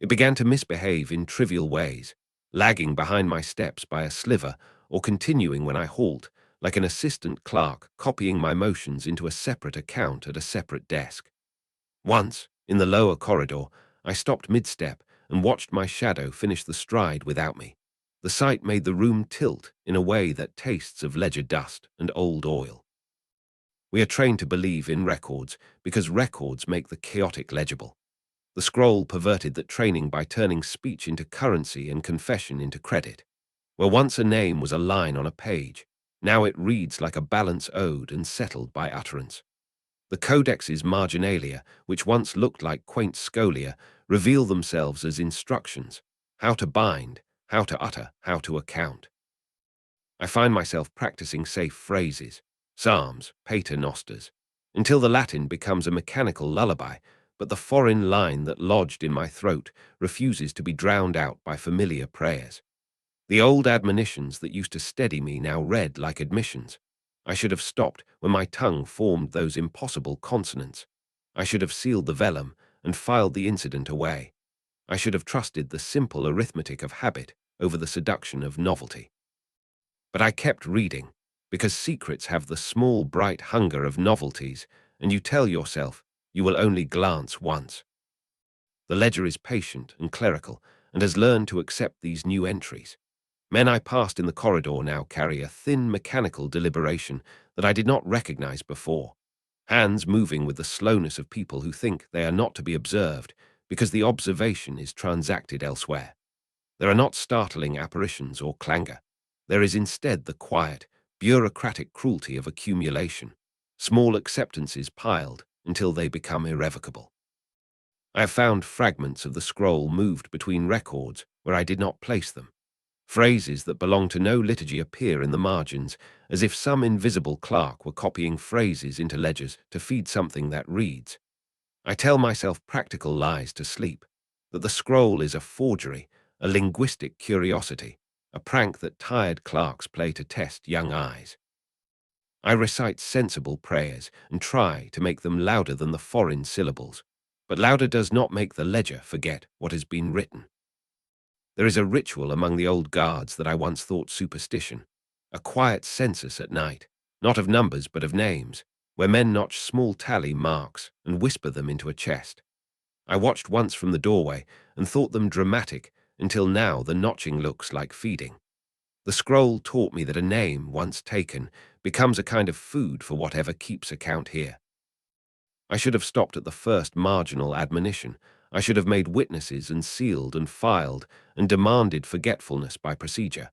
It began to misbehave in trivial ways, lagging behind my steps by a sliver or continuing when I halt, like an assistant clerk copying my motions into a separate account at a separate desk. Once, in the lower corridor, I stopped mid-step and watched my shadow finish the stride without me. The sight made the room tilt in a way that tastes of ledger dust and old oil. We are trained to believe in records because records make the chaotic legible. The scroll perverted that training by turning speech into currency and confession into credit. Where once a name was a line on a page, now it reads like a balance owed and settled by utterance. The codex's marginalia, which once looked like quaint scholia, reveal themselves as instructions: how to bind, how to utter, how to account. I find myself practicing safe phrases, psalms, paternosters, until the Latin becomes a mechanical lullaby, but the foreign line that lodged in my throat refuses to be drowned out by familiar prayers. The old admonitions that used to steady me now read like admissions. I should have stopped when my tongue formed those impossible consonants. I should have sealed the vellum and filed the incident away. I should have trusted the simple arithmetic of habit over the seduction of novelty. But I kept reading, because secrets have the small, bright hunger of novelties, and you tell yourself you will only glance once. The ledger is patient and clerical, and has learned to accept these new entries. Men I passed in the corridor now carry a thin mechanical deliberation that I did not recognize before, hands moving with the slowness of people who think they are not to be observed because the observation is transacted elsewhere. There are not startling apparitions or clangor. There is instead the quiet, bureaucratic cruelty of accumulation, small acceptances piled until they become irrevocable. I have found fragments of the scroll moved between records where I did not place them. Phrases that belong to no liturgy appear in the margins, as if some invisible clerk were copying phrases into ledgers to feed something that reads. I tell myself practical lies to sleep, that the scroll is a forgery, a linguistic curiosity, a prank that tired clerks play to test young eyes. I recite sensible prayers and try to make them louder than the foreign syllables, but louder does not make the ledger forget what has been written. There is a ritual among the old guards that I once thought superstition, a quiet census at night, not of numbers but of names, where men notch small tally marks and whisper them into a chest. I watched once from the doorway and thought them dramatic until now the notching looks like feeding. The scroll taught me that a name, once taken, becomes a kind of food for whatever keeps account here. I should have stopped at the first marginal admonition. I should have made witnesses and sealed and filed and demanded forgetfulness by procedure.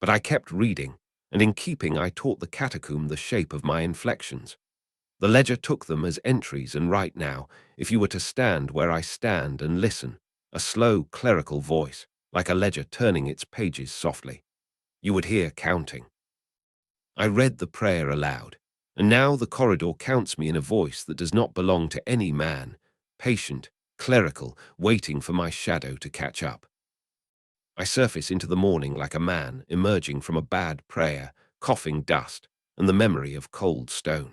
But I kept reading, and in keeping I taught the catacomb the shape of my inflections. The ledger took them as entries, and right now, if you were to stand where I stand and listen, a slow clerical voice, like a ledger turning its pages softly, you would hear counting. I read the prayer aloud, and now the corridor counts me in a voice that does not belong to any man, patient, clerical, waiting for my shadow to catch up. I surface into the morning like a man emerging from a bad prayer, coughing dust and the memory of cold stone.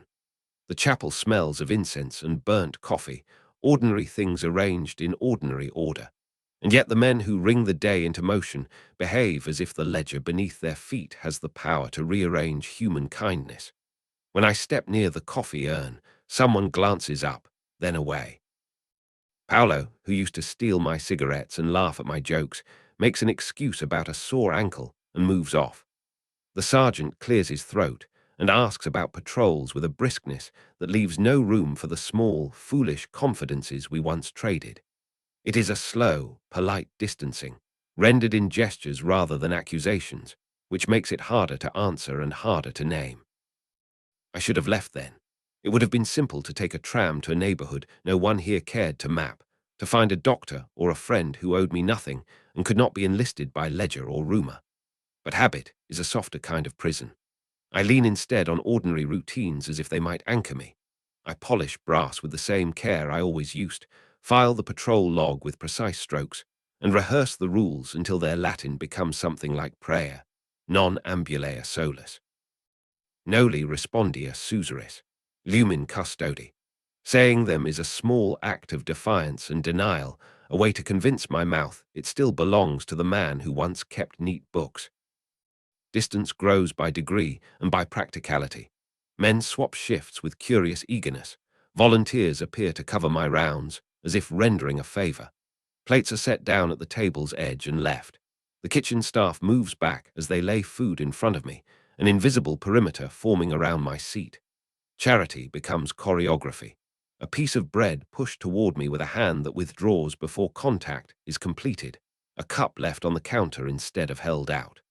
The chapel smells of incense and burnt coffee, ordinary things arranged in ordinary order. And yet the men who ring the day into motion behave as if the ledger beneath their feet has the power to rearrange human kindness. When I step near the coffee urn, someone glances up, then away. Paolo, who used to steal my cigarettes and laugh at my jokes, makes an excuse about a sore ankle and moves off. The sergeant clears his throat and asks about patrols with a briskness that leaves no room for the small, foolish confidences we once traded. It is a slow, polite distancing, rendered in gestures rather than accusations, which makes it harder to answer and harder to name. I should have left then. It would have been simple to take a tram to a neighborhood no one here cared to map, to find a doctor or a friend who owed me nothing and could not be enlisted by ledger or rumor. But habit is a softer kind of prison. I lean instead on ordinary routines as if they might anchor me. I polish brass with the same care I always used, file the patrol log with precise strokes, and rehearse the rules until their Latin becomes something like prayer, non ambulea solus. Noli respondia susuris, lumen custodi. Saying them is a small act of defiance and denial, a way to convince my mouth it still belongs to the man who once kept neat books. Distance grows by degree and by practicality. Men swap shifts with curious eagerness. Volunteers appear to cover my rounds, as if rendering a favor. Plates are set down at the table's edge and left. The kitchen staff moves back as they lay food in front of me, an invisible perimeter forming around my seat. Charity becomes choreography. A piece of bread pushed toward me with a hand that withdraws before contact is completed, a cup left on the counter instead of held out.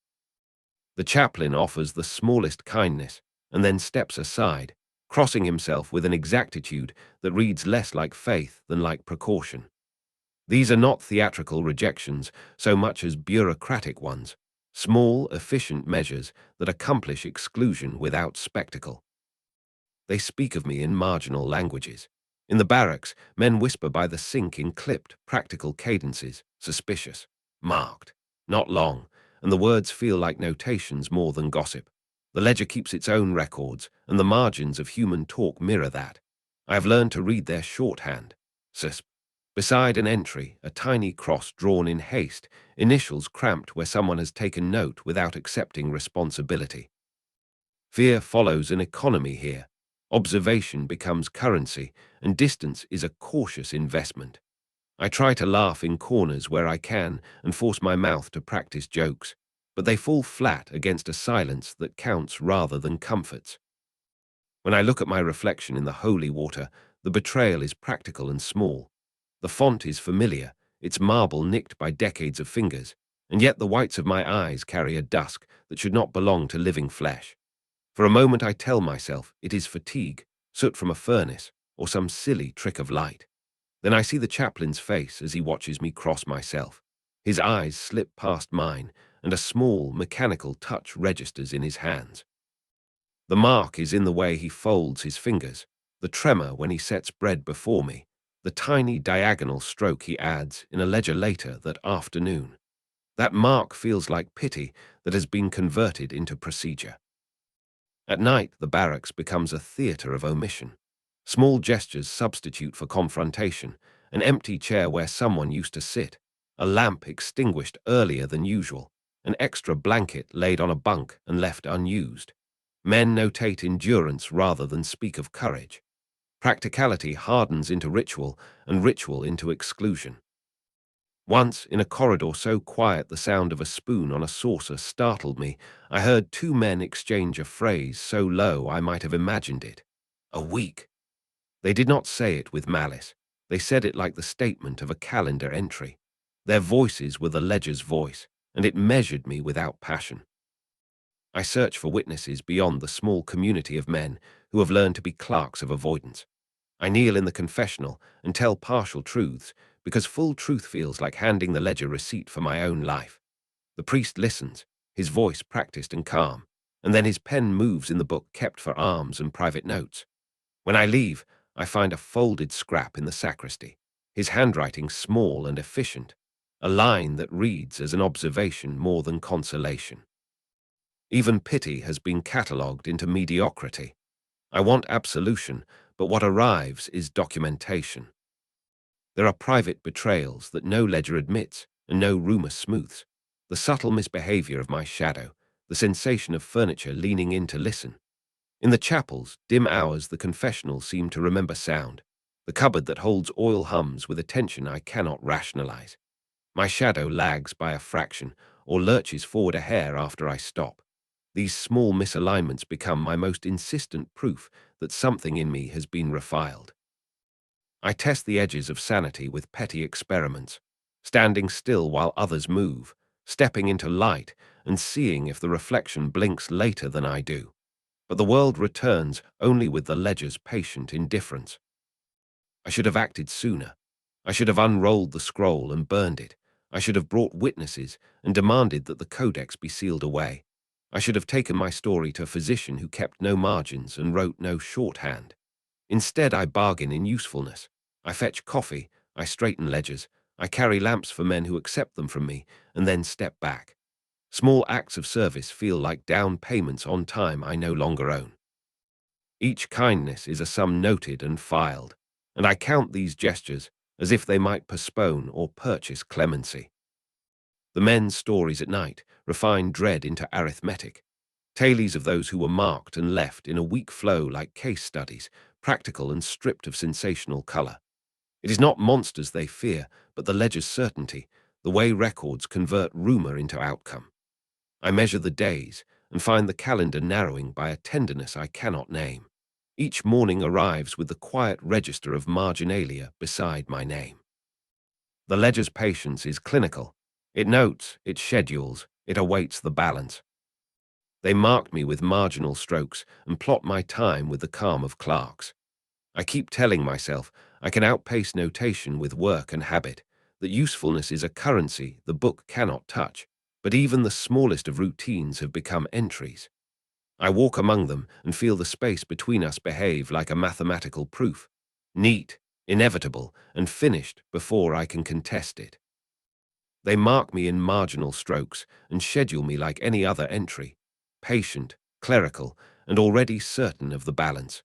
The chaplain offers the smallest kindness and then steps aside, crossing himself with an exactitude that reads less like faith than like precaution. These are not theatrical rejections so much as bureaucratic ones, small, efficient measures that accomplish exclusion without spectacle. They speak of me in marginal languages. In the barracks, men whisper by the sink in clipped, practical cadences, suspicious, marked, not long, and the words feel like notations more than gossip. The ledger keeps its own records, and the margins of human talk mirror that. I have learned to read their shorthand. Susp. Beside an entry, a tiny cross drawn in haste, initials cramped where someone has taken note without accepting responsibility. Fear follows an economy here. Observation becomes currency, and distance is a cautious investment. I try to laugh in corners where I can and force my mouth to practice jokes, but they fall flat against a silence that counts rather than comforts. When I look at my reflection in the holy water, the betrayal is practical and small. The font is familiar, its marble nicked by decades of fingers, and yet the whites of my eyes carry a dusk that should not belong to living flesh. For a moment I tell myself it is fatigue, soot from a furnace, or some silly trick of light. Then I see the chaplain's face as he watches me cross myself. His eyes slip past mine, and a small, mechanical touch registers in his hands. The mark is in the way he folds his fingers, the tremor when he sets bread before me, the tiny diagonal stroke he adds in a ledger later that afternoon. That mark feels like pity that has been converted into procedure. At night, the barracks becomes a theater of omission. Small gestures substitute for confrontation, an empty chair where someone used to sit, a lamp extinguished earlier than usual, an extra blanket laid on a bunk and left unused. Men notate endurance rather than speak of courage. Practicality hardens into ritual and ritual into exclusion. Once, in a corridor so quiet the sound of a spoon on a saucer startled me, I heard two men exchange a phrase so low I might have imagined it. A week. They did not say it with malice. They said it like the statement of a calendar entry. Their voices were the ledger's voice, and it measured me without passion. I search for witnesses beyond the small community of men who have learned to be clerks of avoidance. I kneel in the confessional and tell partial truths, because full truth feels like handing the ledger receipt for my own life. The priest listens, his voice practiced and calm, and then his pen moves in the book kept for alms and private notes. When I leave, I find a folded scrap in the sacristy, his handwriting small and efficient, a line that reads as an observation more than consolation. Even pity has been catalogued into mediocrity. I want absolution, but what arrives is documentation. There are private betrayals that no ledger admits and no rumor smooths. The subtle misbehavior of my shadow, the sensation of furniture leaning in to listen. In the chapels, dim hours, the confessional seem to remember sound. The cupboard that holds oil hums with attention I cannot rationalize. My shadow lags by a fraction or lurches forward a hair after I stop. These small misalignments become my most insistent proof that something in me has been refiled. I test the edges of sanity with petty experiments, standing still while others move, stepping into light and seeing if the reflection blinks later than I do. But the world returns only with the ledger's patient indifference. I should have acted sooner. I should have unrolled the scroll and burned it. I should have brought witnesses and demanded that the codex be sealed away. I should have taken my story to a physician who kept no margins and wrote no shorthand. Instead, I bargain in usefulness. I fetch coffee, I straighten ledgers, I carry lamps for men who accept them from me, and then step back. Small acts of service feel like down payments on time I no longer own. Each kindness is a sum noted and filed, and I count these gestures, as if they might postpone or purchase clemency. The men's stories at night refined dread into arithmetic, tales of those who were marked and left in a weak flow like case studies, practical and stripped of sensational colour. It is not monsters they fear, but the ledger's certainty, the way records convert rumour into outcome. I measure the days and find the calendar narrowing by a tenderness I cannot name. Each morning arrives with the quiet register of marginalia beside my name. The ledger's patience is clinical. It notes, it schedules, it awaits the balance. They mark me with marginal strokes and plot my time with the calm of clerks. I keep telling myself I can outpace notation with work and habit, that usefulness is a currency the book cannot touch, but even the smallest of routines have become entries. I walk among them and feel the space between us behave like a mathematical proof, neat, inevitable, and finished before I can contest it. They mark me in marginal strokes and schedule me like any other entry, patient, clerical, and already certain of the balance.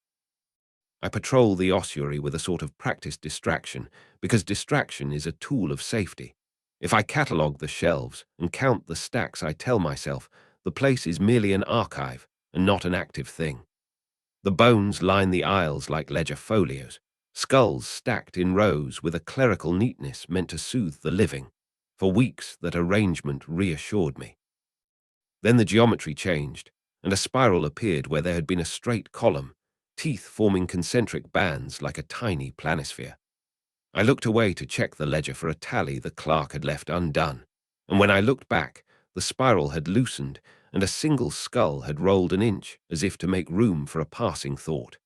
I patrol the ossuary with a sort of practiced distraction, because distraction is a tool of safety. If I catalogue the shelves and count the stacks, I tell myself the place is merely an archive and not an active thing. The bones line the aisles like ledger folios, skulls stacked in rows with a clerical neatness meant to soothe the living. For weeks that arrangement reassured me. Then the geometry changed, and a spiral appeared where there had been a straight column, teeth forming concentric bands like a tiny planisphere. I looked away to check the ledger for a tally the clerk had left undone, and when I looked back, the spiral had loosened and a single skull had rolled an inch as if to make room for a passing thought.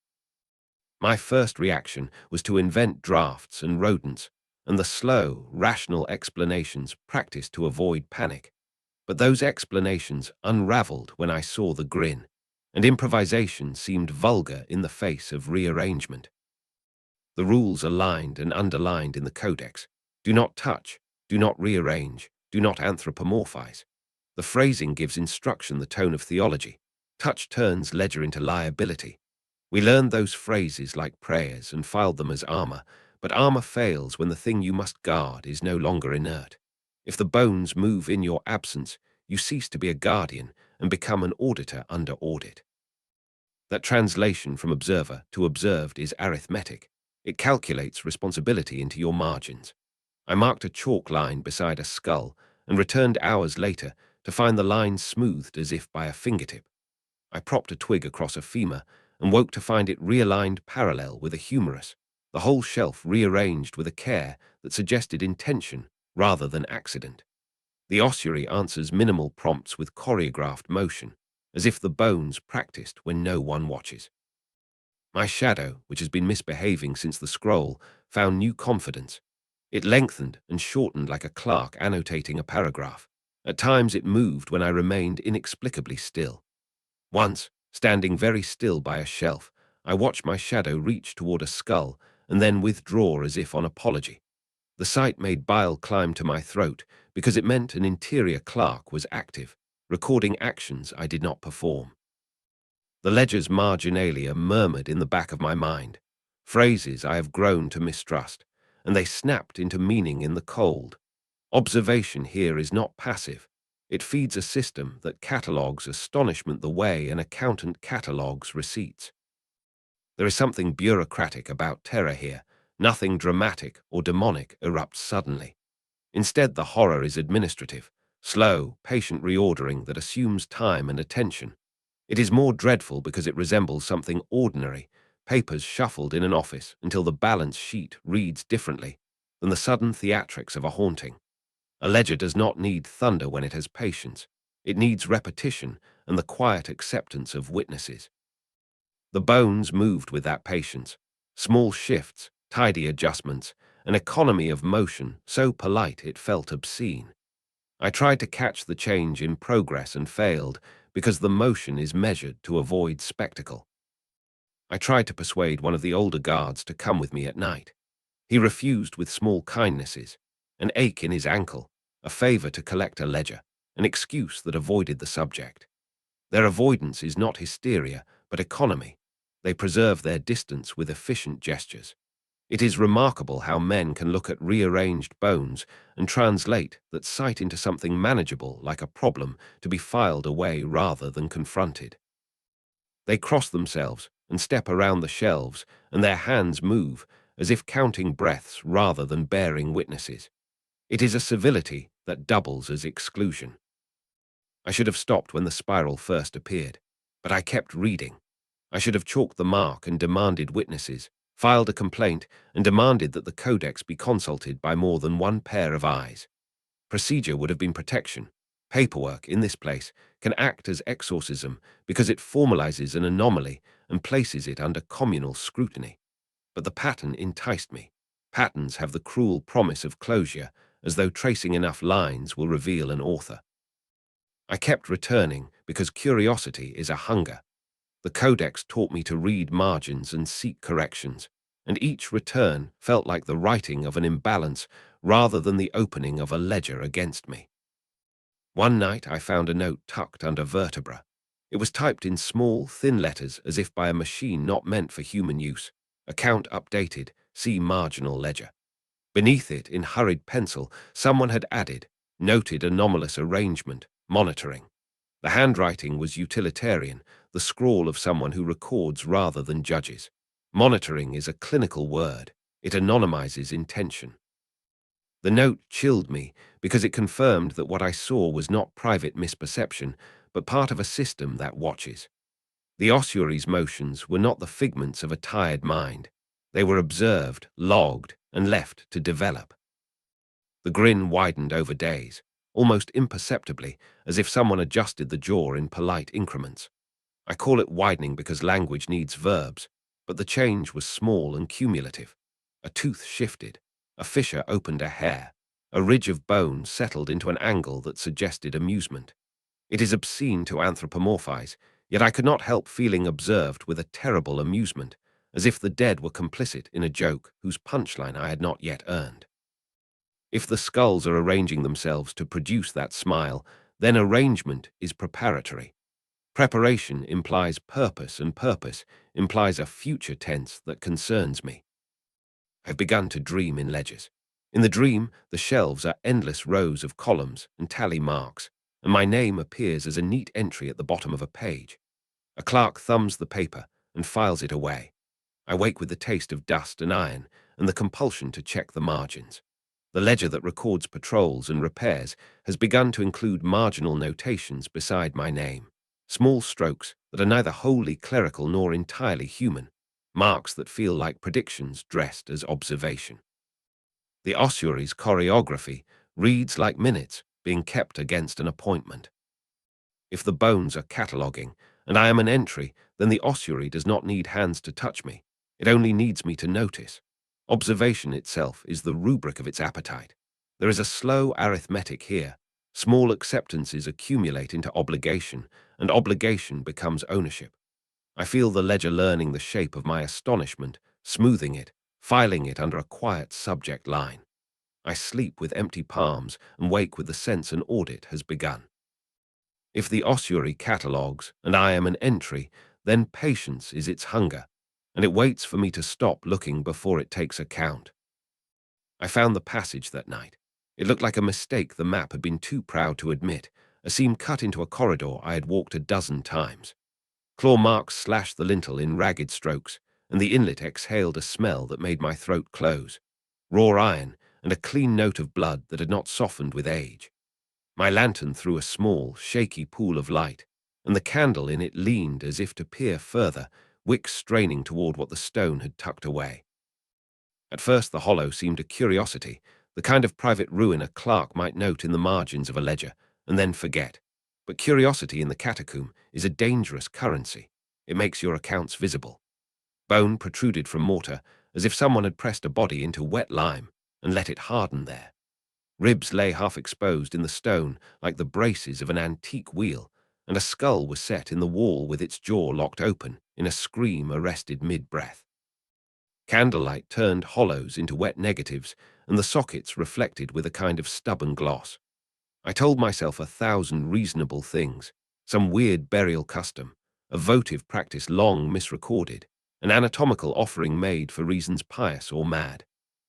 My first reaction was to invent drafts and rodents, and the slow, rational explanations practiced to avoid panic. But those explanations unraveled when I saw the grin, and improvisation seemed vulgar in the face of rearrangement. The rules are lined and underlined in the codex. Do not touch, do not rearrange, do not anthropomorphize. The phrasing gives instruction the tone of theology. Touch turns ledger into liability. We learned those phrases like prayers and filed them as armor, but armor fails when the thing you must guard is no longer inert. If the bones move in your absence, you cease to be a guardian and become an auditor under audit. That translation from observer to observed is arithmetic. It calculates responsibility into your margins. I marked a chalk line beside a skull and returned hours later to find the line smoothed as if by a fingertip. I propped a twig across a femur and woke to find it realigned parallel with a humerus, the whole shelf rearranged with a care that suggested intention rather than accident. The ossuary answers minimal prompts with choreographed motion, as if the bones practiced when no one watches. My shadow, which has been misbehaving since the scroll, found new confidence. It lengthened and shortened like a clerk annotating a paragraph. At times it moved when I remained inexplicably still. Once, standing very still by a shelf, I watched my shadow reach toward a skull and then withdraw as if on apology. The sight made bile climb to my throat because it meant an interior clerk was active, recording actions I did not perform. The ledger's marginalia murmured in the back of my mind, phrases I have grown to mistrust, and they snapped into meaning in the cold. Observation here is not passive. It feeds a system that catalogues astonishment the way an accountant catalogues receipts. There is something bureaucratic about terror here. Nothing dramatic or demonic erupts suddenly. Instead, the horror is administrative, slow, patient reordering that assumes time and attention. It is more dreadful because it resembles something ordinary, papers shuffled in an office until the balance sheet reads differently, than the sudden theatrics of a haunting. A ledger does not need thunder when it has patience. It needs repetition and the quiet acceptance of witnesses. The bones moved with that patience. Small shifts, tidy adjustments, an economy of motion so polite it felt obscene. I tried to catch the change in progress and failed because the motion is measured to avoid spectacle. I tried to persuade one of the older guards to come with me at night. He refused with small kindnesses, an ache in his ankle, a favor to collect a ledger, an excuse that avoided the subject. Their avoidance is not hysteria, but economy. They preserve their distance with efficient gestures. It is remarkable how men can look at rearranged bones and translate that sight into something manageable like a problem to be filed away rather than confronted. They cross themselves and step around the shelves, and their hands move as if counting breaths rather than bearing witnesses. It is a civility that doubles as exclusion. I should have stopped when the spiral first appeared, but I kept reading. I should have chalked the mark and demanded witnesses, filed a complaint, and demanded that the codex be consulted by more than one pair of eyes. Procedure would have been protection. Paperwork, in this place, can act as exorcism because it formalizes an anomaly and places it under communal scrutiny. But the pattern enticed me. Patterns have the cruel promise of closure, as though tracing enough lines will reveal an author. I kept returning because curiosity is a hunger. The codex taught me to read margins and seek corrections, and each return felt like the righting of an imbalance rather than the opening of a ledger against me. One night I found a note tucked under vertebra. It was typed in small, thin letters as if by a machine not meant for human use. Account updated, see marginal ledger. Beneath it, in hurried pencil, someone had added, noted anomalous arrangement, monitoring. The handwriting was utilitarian, the scrawl of someone who records rather than judges. Monitoring is a clinical word. It anonymizes intention. The note chilled me because it confirmed that what I saw was not private misperception, but part of a system that watches. The ossuary's motions were not the figments of a tired mind. They were observed, logged, and left to develop. The grin widened over days, almost imperceptibly, as if someone adjusted the jaw in polite increments. I call it widening because language needs verbs, but the change was small and cumulative. A tooth shifted, a fissure opened a hair, a ridge of bone settled into an angle that suggested amusement. It is obscene to anthropomorphize, yet I could not help feeling observed with a terrible amusement, as if the dead were complicit in a joke whose punchline I had not yet earned. If the skulls are arranging themselves to produce that smile, then arrangement is preparatory. Preparation implies purpose, and purpose implies a future tense that concerns me. I've begun to dream in ledgers. In the dream, the shelves are endless rows of columns and tally marks, and my name appears as a neat entry at the bottom of a page. A clerk thumbs the paper and files it away. I wake with the taste of dust and iron and the compulsion to check the margins. The ledger that records patrols and repairs has begun to include marginal notations beside my name. Small strokes that are neither wholly clerical nor entirely human, marks that feel like predictions dressed as observation. The ossuary's choreography reads like minutes being kept against an appointment. If the bones are cataloguing and I am an entry, then the ossuary does not need hands to touch me. It only needs me to notice. Observation itself is the rubric of its appetite. There is a slow arithmetic here. Small acceptances accumulate into obligation, and obligation becomes ownership. I feel the ledger learning the shape of my astonishment, smoothing it, filing it under a quiet subject line. I sleep with empty palms and wake with the sense an audit has begun. If the ossuary catalogues and I am an entry, then patience is its hunger, and it waits for me to stop looking before it takes account. I found the passage that night. It looked like a mistake the map had been too proud to admit, a seam cut into a corridor I had walked a dozen times. Claw marks slashed the lintel in ragged strokes, and the inlet exhaled a smell that made my throat close. Raw iron, and a clean note of blood that had not softened with age. My lantern threw a small, shaky pool of light, and the candle in it leaned as if to peer further, wick straining toward what the stone had tucked away. At first the hollow seemed a curiosity, the kind of private ruin a clerk might note in the margins of a ledger, and then forget. But curiosity in the catacomb is a dangerous currency. It makes your accounts visible. Bone protruded from mortar, as if someone had pressed a body into wet lime and let it harden there. Ribs lay half exposed in the stone like the braces of an antique wheel, and a skull was set in the wall with its jaw locked open in a scream arrested mid-breath. Candlelight turned hollows into wet negatives, and the sockets reflected with a kind of stubborn gloss. I told myself 1,000 reasonable things, some weird burial custom, a votive practice long misrecorded, an anatomical offering made for reasons pious or mad.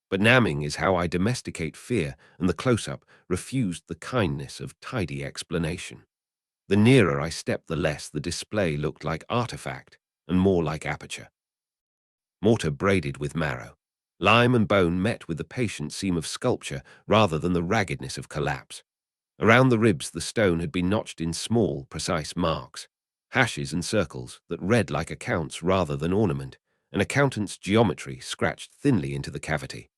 But namming is how I domesticate fear, and the close-up refused the kindness of tidy explanation. The nearer I stepped, the less the display looked like artifact and more like aperture. Mortar braided with marrow. Lime and bone met with the patient seam of sculpture rather than the raggedness of collapse. Around the ribs the stone had been notched in small, precise marks, hashes and circles that read like accounts rather than ornament, an accountant's geometry scratched thinly into the cavity.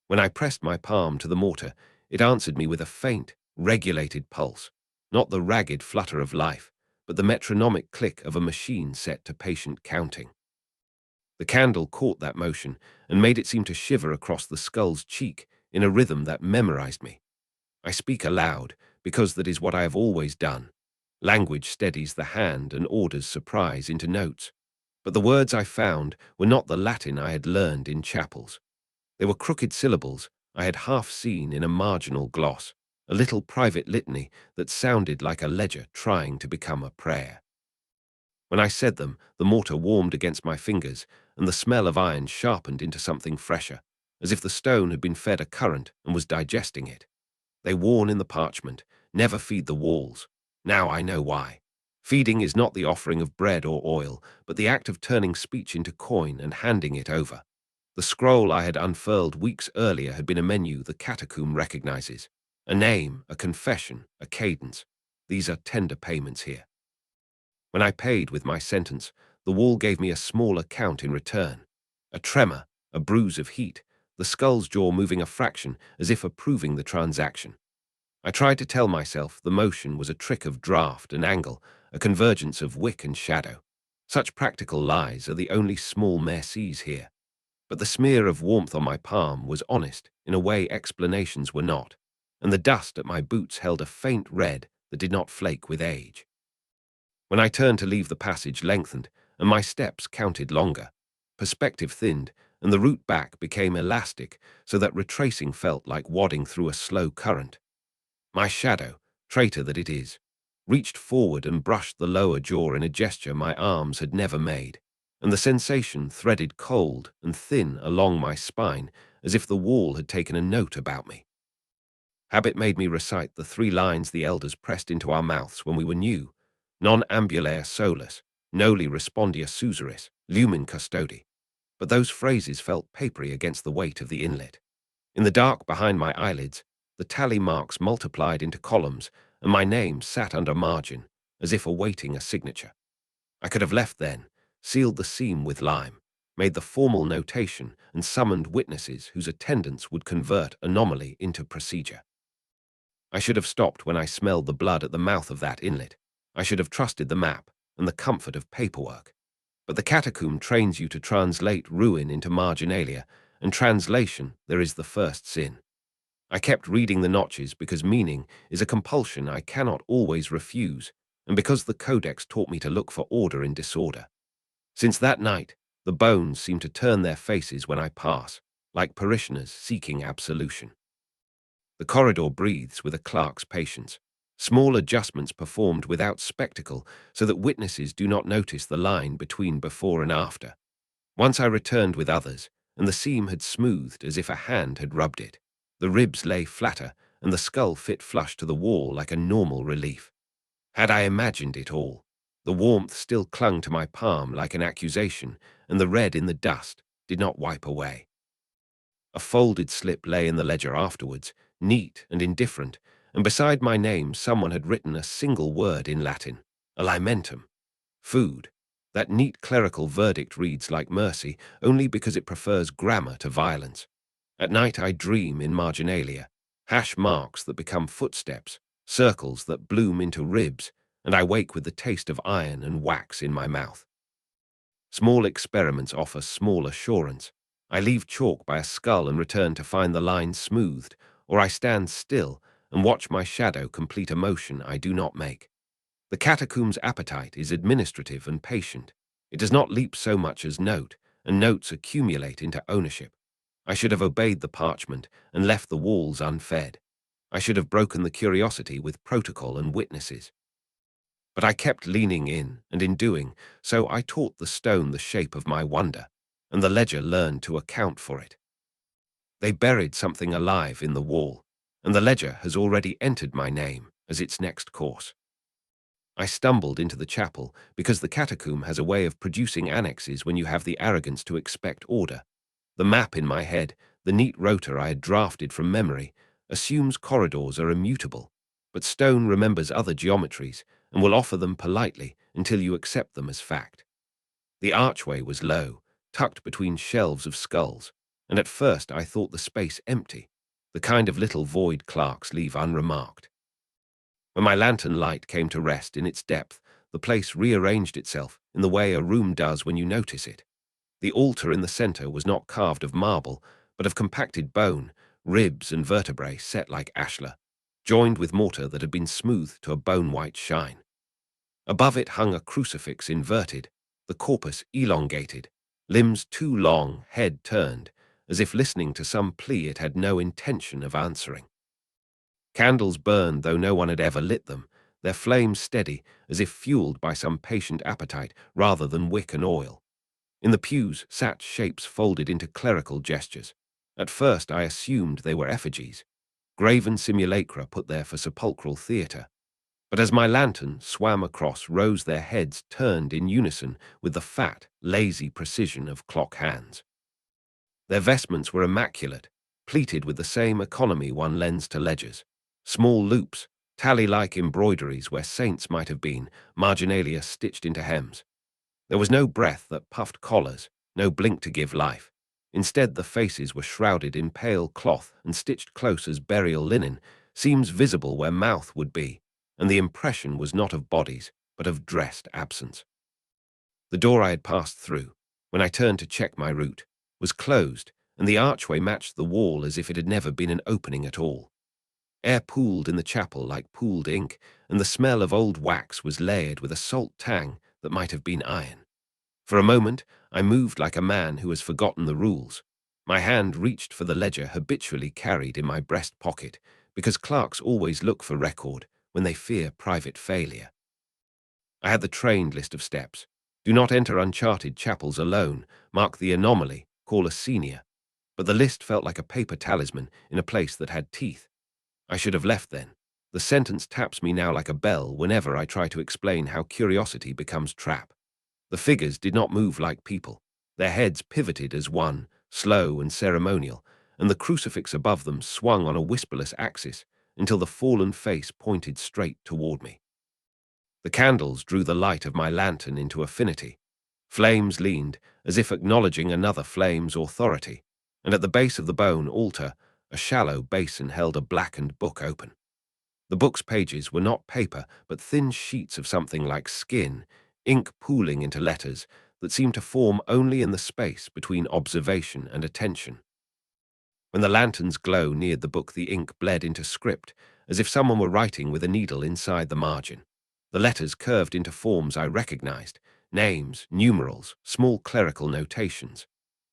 When I pressed my palm to the mortar, it answered me with a faint, regulated pulse, not the ragged flutter of life, but the metronomic click of a machine set to patient counting. The candle caught that motion and made it seem to shiver across the skull's cheek in a rhythm that memorized me. I speak aloud, because that is what I have always done. Language steadies the hand and orders surprise into notes. But the words I found were not the Latin I had learned in chapels. They were crooked syllables I had half seen in a marginal gloss, a little private litany that sounded like a ledger trying to become a prayer. When I said them, the mortar warmed against my fingers, and the smell of iron sharpened into something fresher, as if the stone had been fed a current and was digesting it. They warn in the parchment, never feed the walls. Now I know why. Feeding is not the offering of bread or oil, but the act of turning speech into coin and handing it over. The scroll I had unfurled weeks earlier had been a menu the Catacomb recognizes. A name, a confession, a cadence. These are tender payments here. When I paid with my sentence, the wall gave me a small account in return. A tremor, a bruise of heat, the skull's jaw moving a fraction as if approving the transaction. I tried to tell myself the motion was a trick of draft and angle, a convergence of wick and shadow. Such practical lies are the only small mercies here. But the smear of warmth on my palm was honest in a way explanations were not, and the dust at my boots held a faint red that did not flake with age. When I turned to leave, the passage lengthened, and my steps counted longer. Perspective thinned, and the route back became elastic, so that retracing felt like wadding through a slow current. My shadow, traitor that it is, reached forward and brushed the lower jaw in a gesture my arms had never made, and the sensation threaded cold and thin along my spine as if the wall had taken a note about me. Habit made me recite the 3 lines the elders pressed into our mouths when we were new: non ambulare solus, noli respondia susuris, lumen custodi. But those phrases felt papery against the weight of the inlet. In the dark behind my eyelids, the tally marks multiplied into columns, and my name sat under margin, as if awaiting a signature. I could have left then, sealed the seam with lime, made the formal notation, and summoned witnesses whose attendance would convert anomaly into procedure. I should have stopped when I smelled the blood at the mouth of that inlet. I should have trusted the map and the comfort of paperwork. But the catacomb trains you to translate ruin into marginalia, and translation there is the first sin. I kept reading the notches because meaning is a compulsion I cannot always refuse, and because the codex taught me to look for order in disorder. Since that night, the bones seem to turn their faces when I pass, like parishioners seeking absolution. The corridor breathes with a clerk's patience. Small adjustments performed without spectacle so that witnesses do not notice the line between before and after. Once I returned with others, and the seam had smoothed as if a hand had rubbed it. The ribs lay flatter, and the skull fit flush to the wall like a normal relief. Had I imagined it all? The warmth still clung to my palm like an accusation, and the red in the dust did not wipe away. A folded slip lay in the ledger afterwards, neat and indifferent, and beside my name someone had written a single word in Latin, alimentum, food. That neat clerical verdict reads like mercy only because it prefers grammar to violence. At night I dream in marginalia, hash marks that become footsteps, circles that bloom into ribs, and I wake with the taste of iron and wax in my mouth. Small experiments offer small assurance. I leave chalk by a skull and return to find the line smoothed, or I stand still and watch my shadow complete a motion I do not make. The catacomb's appetite is administrative and patient. It does not leap so much as note, and notes accumulate into ownership. I should have obeyed the parchment and left the walls unfed. I should have broken the curiosity with protocol and witnesses. But I kept leaning in, and in doing so I taught the stone the shape of my wonder, and the ledger learned to account for it. They buried something alive in the wall, and the ledger has already entered my name as its next course. I stumbled into the chapel because the catacomb has a way of producing annexes when you have the arrogance to expect order. The map in my head, the neat rota I had drafted from memory, assumes corridors are immutable, but stone remembers other geometries and will offer them politely until you accept them as fact. The archway was low, tucked between shelves of skulls, and at first I thought the space empty, the kind of little void clerks leave unremarked. When my lantern light came to rest in its depth, the place rearranged itself in the way a room does when you notice it. The altar in the center was not carved of marble, but of compacted bone, ribs and vertebrae set like ashlar, joined with mortar that had been smoothed to a bone-white shine. Above it hung a crucifix inverted, the corpus elongated, limbs too long, head turned, as if listening to some plea it had no intention of answering. Candles burned though no one had ever lit them, their flames steady, as if fueled by some patient appetite rather than wick and oil. In the pews sat shapes folded into clerical gestures. At first I assumed they were effigies, graven simulacra put there for sepulchral theatre. But as my lantern swam across, rose their heads turned in unison with the fat, lazy precision of clock hands. Their vestments were immaculate, pleated with the same economy one lends to ledgers. Small loops, tally-like embroideries where saints might have been, marginalia stitched into hems. There was no breath that puffed collars, no blink to give life. Instead, the faces were shrouded in pale cloth and stitched close as burial linen, seams visible where mouth would be, and the impression was not of bodies, but of dressed absence. The door I had passed through, when I turned to check my route, was closed, and the archway matched the wall as if it had never been an opening at all. Air pooled in the chapel like pooled ink, and the smell of old wax was layered with a salt tang that might have been iron. For a moment, I moved like a man who has forgotten the rules. My hand reached for the ledger habitually carried in my breast pocket, because clerks always look for record when they fear private failure. I had the trained list of steps. Do not enter uncharted chapels alone, mark the anomaly, call a senior. But the list felt like a paper talisman in a place that had teeth. I should have left then. The sentence taps me now like a bell whenever I try to explain how curiosity becomes trap. The figures did not move like people. Their heads pivoted as one, slow and ceremonial, and the crucifix above them swung on a whisperless axis until the fallen face pointed straight toward me. The candles drew the light of my lantern into affinity. Flames leaned, as if acknowledging another flame's authority, and at the base of the bone altar, a shallow basin held a blackened book open. The book's pages were not paper, but thin sheets of something like skin, ink pooling into letters that seemed to form only in the space between observation and attention. When the lantern's glow neared the book, the ink bled into script, as if someone were writing with a needle inside the margin. The letters curved into forms I recognized, names, numerals, small clerical notations.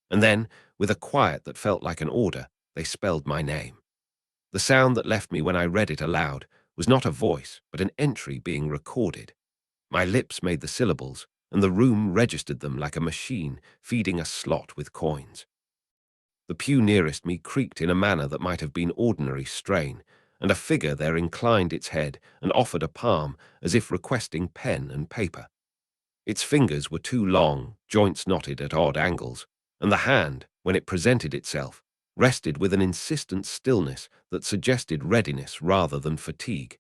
And then, with a quiet that felt like an order, they spelled my name. The sound that left me when I read it aloud was not a voice, but an entry being recorded. My lips made the syllables, and the room registered them like a machine feeding a slot with coins. The pew nearest me creaked in a manner that might have been ordinary strain, and a figure there inclined its head and offered a palm as if requesting pen and paper. Its fingers were too long, joints knotted at odd angles, and the hand, when it presented itself, rested with an insistent stillness that suggested readiness rather than fatigue.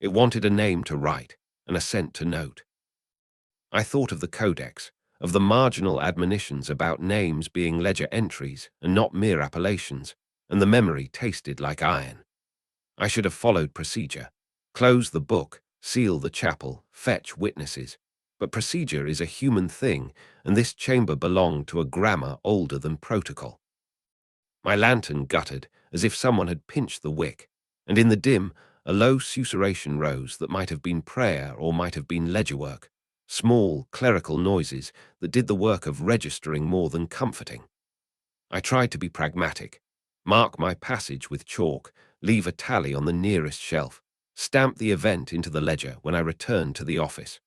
It wanted a name to write, an assent to note. I thought of the codex, of the marginal admonitions about names being ledger entries and not mere appellations, and the memory tasted like iron. I should have followed procedure. Close the book, seal the chapel, fetch witnesses. But procedure is a human thing, and this chamber belonged to a grammar older than protocol. My lantern guttered, as if someone had pinched the wick, and in the dim, a low susurration rose that might have been prayer or might have been ledger work, small, clerical noises that did the work of registering more than comforting. I tried to be pragmatic, mark my passage with chalk, leave a tally on the nearest shelf, stamped the event into the ledger when I returned to the office.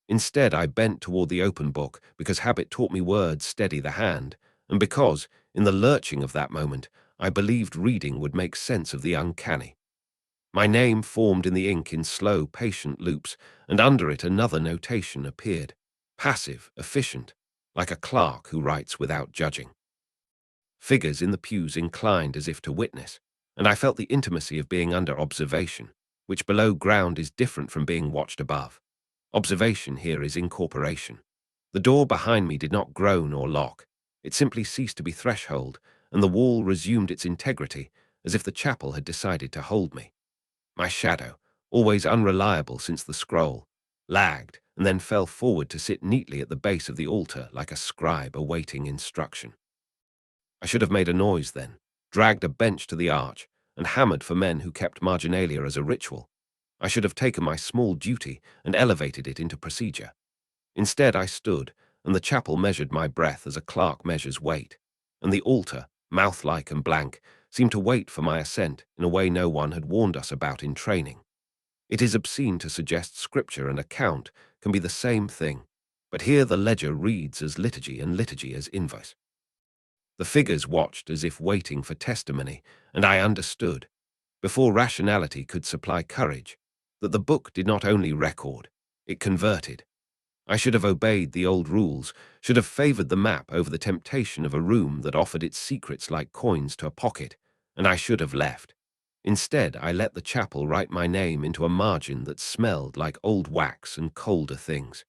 Instead, I bent toward the open book because habit taught me words steady the hand, and because, in the lurching of that moment, I believed reading would make sense of the uncanny. My name formed in the ink in slow, patient loops, and under it another notation appeared. Passive, efficient, like a clerk who writes without judging. Figures in the pews inclined as if to witness, and I felt the intimacy of being under observation, which below ground is different from being watched above. Observation here is incorporation. The door behind me did not groan or lock. It simply ceased to be threshold, and the wall resumed its integrity, as if the chapel had decided to hold me. My shadow, always unreliable since the scroll, lagged and then fell forward to sit neatly at the base of the altar like a scribe awaiting instruction. I should have made a noise then, dragged a bench to the arch, and hammered for men who kept marginalia as a ritual. I should have taken my small duty and elevated it into procedure. Instead, I stood, and the chapel measured my breath as a clerk measures weight, and the altar, mouth-like and blank, seemed to wait for my assent in a way no one had warned us about in training. It is obscene to suggest scripture and account can be the same thing, but here the ledger reads as liturgy and liturgy as invoice. The figures watched as if waiting for testimony, and I understood, before rationality could supply courage, that the book did not only record, it converted. I should have obeyed the old rules, should have favored the map over the temptation of a room that offered its secrets like coins to a pocket, and I should have left. Instead, I let the chapel write my name into a margin that smelled like old wax and colder things.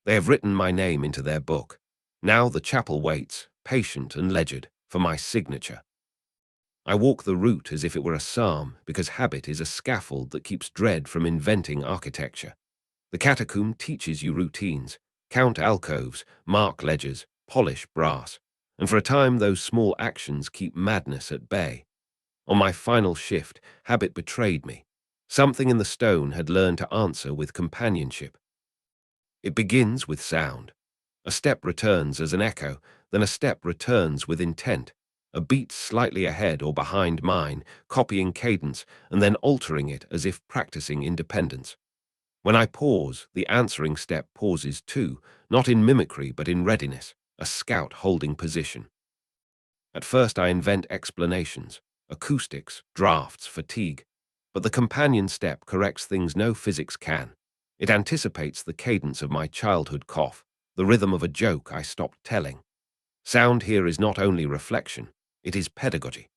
They have written my name into their book. Now the chapel waits, patient and ledgered, for my signature. I walk the route as if it were a psalm, because habit is a scaffold that keeps dread from inventing architecture. The catacomb teaches you routines, count alcoves, mark ledgers, polish brass, and for a time those small actions keep madness at bay. On my final shift, habit betrayed me. Something in the stone had learned to answer with companionship. It begins with sound. A step returns as an echo, then a step returns with intent, a beat slightly ahead or behind mine, copying cadence, and then altering it as if practicing independence. When I pause, the answering step pauses too, not in mimicry but in readiness, a scout holding position. At first I invent explanations, acoustics, drafts, fatigue, but the companion step corrects things no physics can. It anticipates the cadence of my childhood cough, the rhythm of a joke I stopped telling. Sound here is not only reflection, it is pedagogy.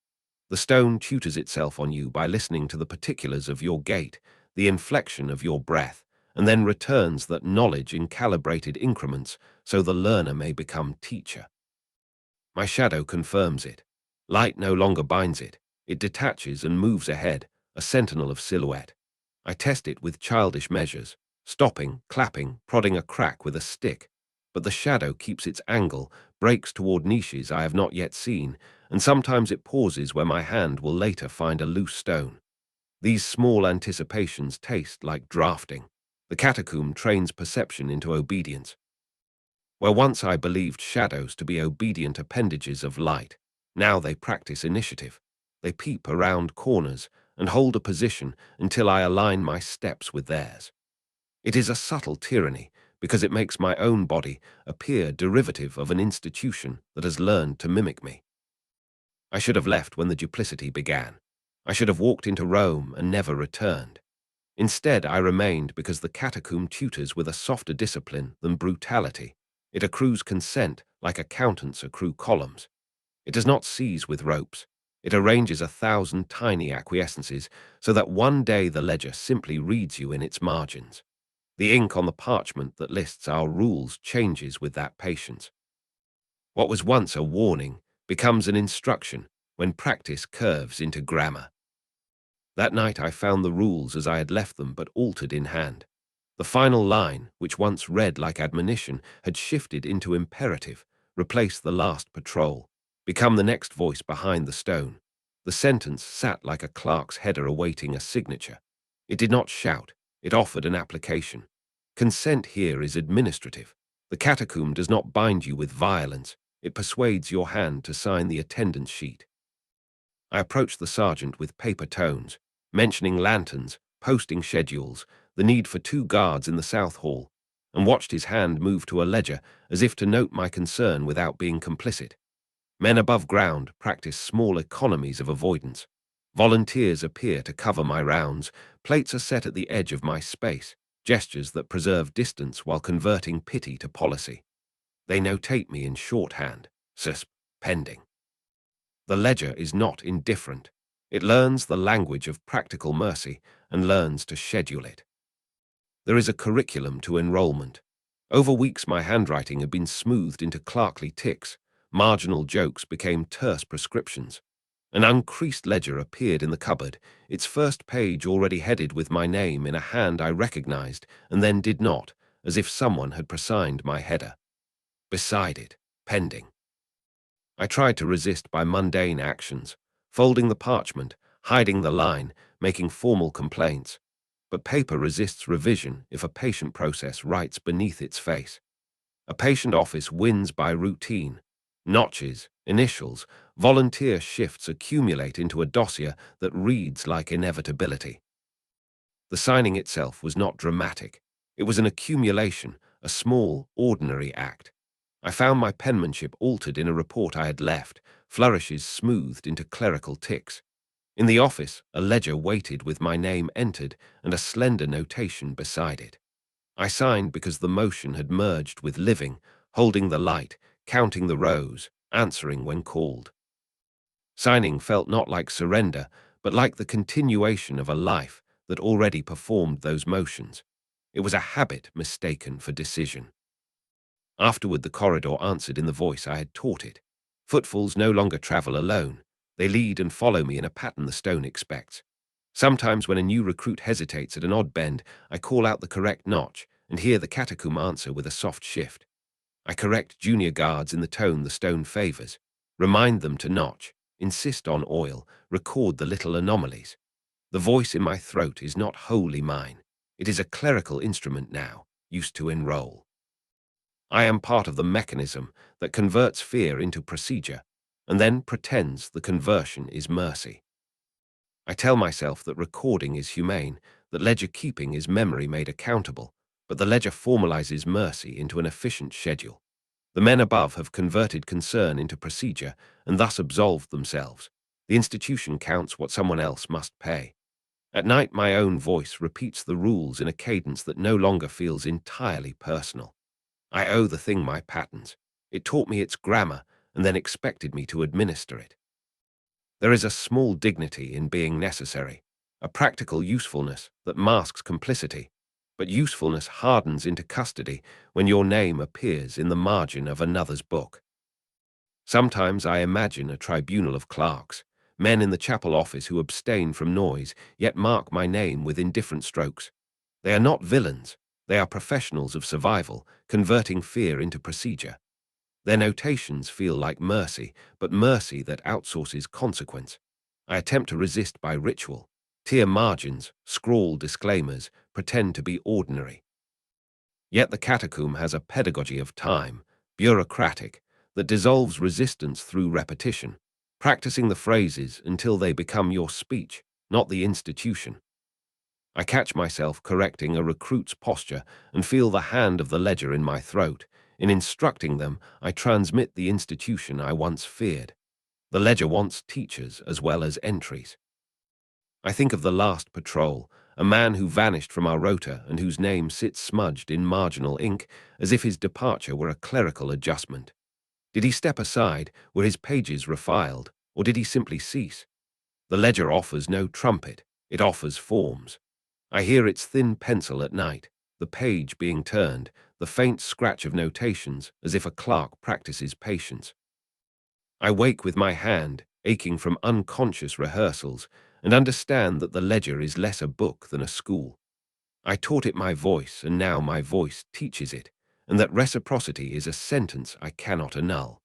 The stone tutors itself on you by listening to the particulars of your gait, the inflection of your breath, and then returns that knowledge in calibrated increments so the learner may become teacher. My shadow confirms it. Light no longer binds it. It detaches and moves ahead, a sentinel of silhouette. I test it with childish measures, stopping, clapping, prodding a crack with a stick. But the shadow keeps its angle, breaks toward niches I have not yet seen, and sometimes it pauses where my hand will later find a loose stone. These small anticipations taste like drafting. The catacomb trains perception into obedience. Where once I believed shadows to be obedient appendages of light, now they practice initiative. They peep around corners and hold a position until I align my steps with theirs. It is a subtle tyranny because it makes my own body appear derivative of an institution that has learned to mimic me. I should have left when the duplicity began. I should have walked into Rome and never returned. Instead, I remained because the catacomb tutors with a softer discipline than brutality. It accrues consent like accountants accrue columns. It does not seize with ropes. It arranges 1,000 tiny acquiescences so that one day the ledger simply reads you in its margins. The ink on the parchment that lists our rules changes with that patience. What was once a warning becomes an instruction when practice curves into grammar. That night I found the rules as I had left them but altered in hand. The final line, which once read like admonition, had shifted into imperative, replaced the last patrol, become the next voice behind the stone. The sentence sat like a clerk's header awaiting a signature. It did not shout, it offered an application. Consent here is administrative. The catacomb does not bind you with violence, it persuades your hand to sign the attendance sheet. I approached the sergeant with paper tones, mentioning lanterns, posting schedules, the need for 2 guards in the South Hall, and watched his hand move to a ledger as if to note my concern without being complicit. Men above ground practice small economies of avoidance. Volunteers appear to cover my rounds, plates are set at the edge of my space, gestures that preserve distance while converting pity to policy. They notate me in shorthand, susp, pending. The ledger is not indifferent. It learns the language of practical mercy and learns to schedule it. There is a curriculum to enrollment. Over weeks my handwriting had been smoothed into clerkly ticks. Marginal jokes became terse prescriptions. An uncreased ledger appeared in the cupboard, its first page already headed with my name in a hand I recognized and then did not, as if someone had presigned my header. Beside it, pending. I tried to resist by mundane actions, folding the parchment, hiding the line, making formal complaints. But paper resists revision if a patient process writes beneath its face. A patient office wins by routine. Notches, initials, volunteer shifts accumulate into a dossier that reads like inevitability. The signing itself was not dramatic. It was an accumulation, a small, ordinary act. I found my penmanship altered in a report I had left, flourishes smoothed into clerical ticks. In the office, a ledger waited with my name entered and a slender notation beside it. I signed because the motion had merged with living, holding the light, counting the rows, answering when called. Signing felt not like surrender, but like the continuation of a life that already performed those motions. It was a habit mistaken for decision. Afterward, the corridor answered in the voice I had taught it. Footfalls no longer travel alone. They lead and follow me in a pattern the stone expects. Sometimes when a new recruit hesitates at an odd bend, I call out the correct notch and hear the catacomb answer with a soft shift. I correct junior guards in the tone the stone favors. Remind them to notch, insist on oil, record the little anomalies. The voice in my throat is not wholly mine. It is a clerical instrument now, used to enroll. I am part of the mechanism that converts fear into procedure, and then pretends the conversion is mercy. I tell myself that recording is humane, that ledger keeping is memory made accountable, but the ledger formalizes mercy into an efficient schedule. The men above have converted concern into procedure and thus absolved themselves. The institution counts what someone else must pay. At night, my own voice repeats the rules in a cadence that no longer feels entirely personal. I owe the thing my patterns. It taught me its grammar and then expected me to administer it. There is a small dignity in being necessary, a practical usefulness that masks complicity, but usefulness hardens into custody when your name appears in the margin of another's book. Sometimes I imagine a tribunal of clerks, men in the chapel office who abstain from noise, yet mark my name with indifferent strokes. They are not villains, they are professionals of survival, converting fear into procedure. Their notations feel like mercy, but mercy that outsources consequence. I attempt to resist by ritual, tear margins, scrawl disclaimers, pretend to be ordinary. Yet the catacomb has a pedagogy of time, bureaucratic, that dissolves resistance through repetition, practicing the phrases until they become your speech, not the institution. I catch myself correcting a recruit's posture and feel the hand of the ledger in my throat. In instructing them, I transmit the institution I once feared. The ledger wants teachers as well as entries. I think of the last patrol, a man who vanished from our rota and whose name sits smudged in marginal ink as if his departure were a clerical adjustment. Did he step aside? Were his pages refiled? Or did he simply cease? The ledger offers no trumpet, it offers forms. I hear its thin pencil at night, the page being turned, the faint scratch of notations as if a clerk practices patience. I wake with my hand, aching from unconscious rehearsals, and understand that the ledger is less a book than a school. I taught it my voice, and now my voice teaches it, and that reciprocity is a sentence I cannot annul.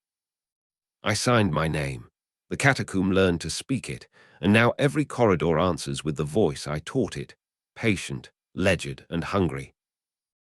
I signed my name. The catacomb learned to speak it, and now every corridor answers with the voice I taught it, patient, ledgered, and hungry.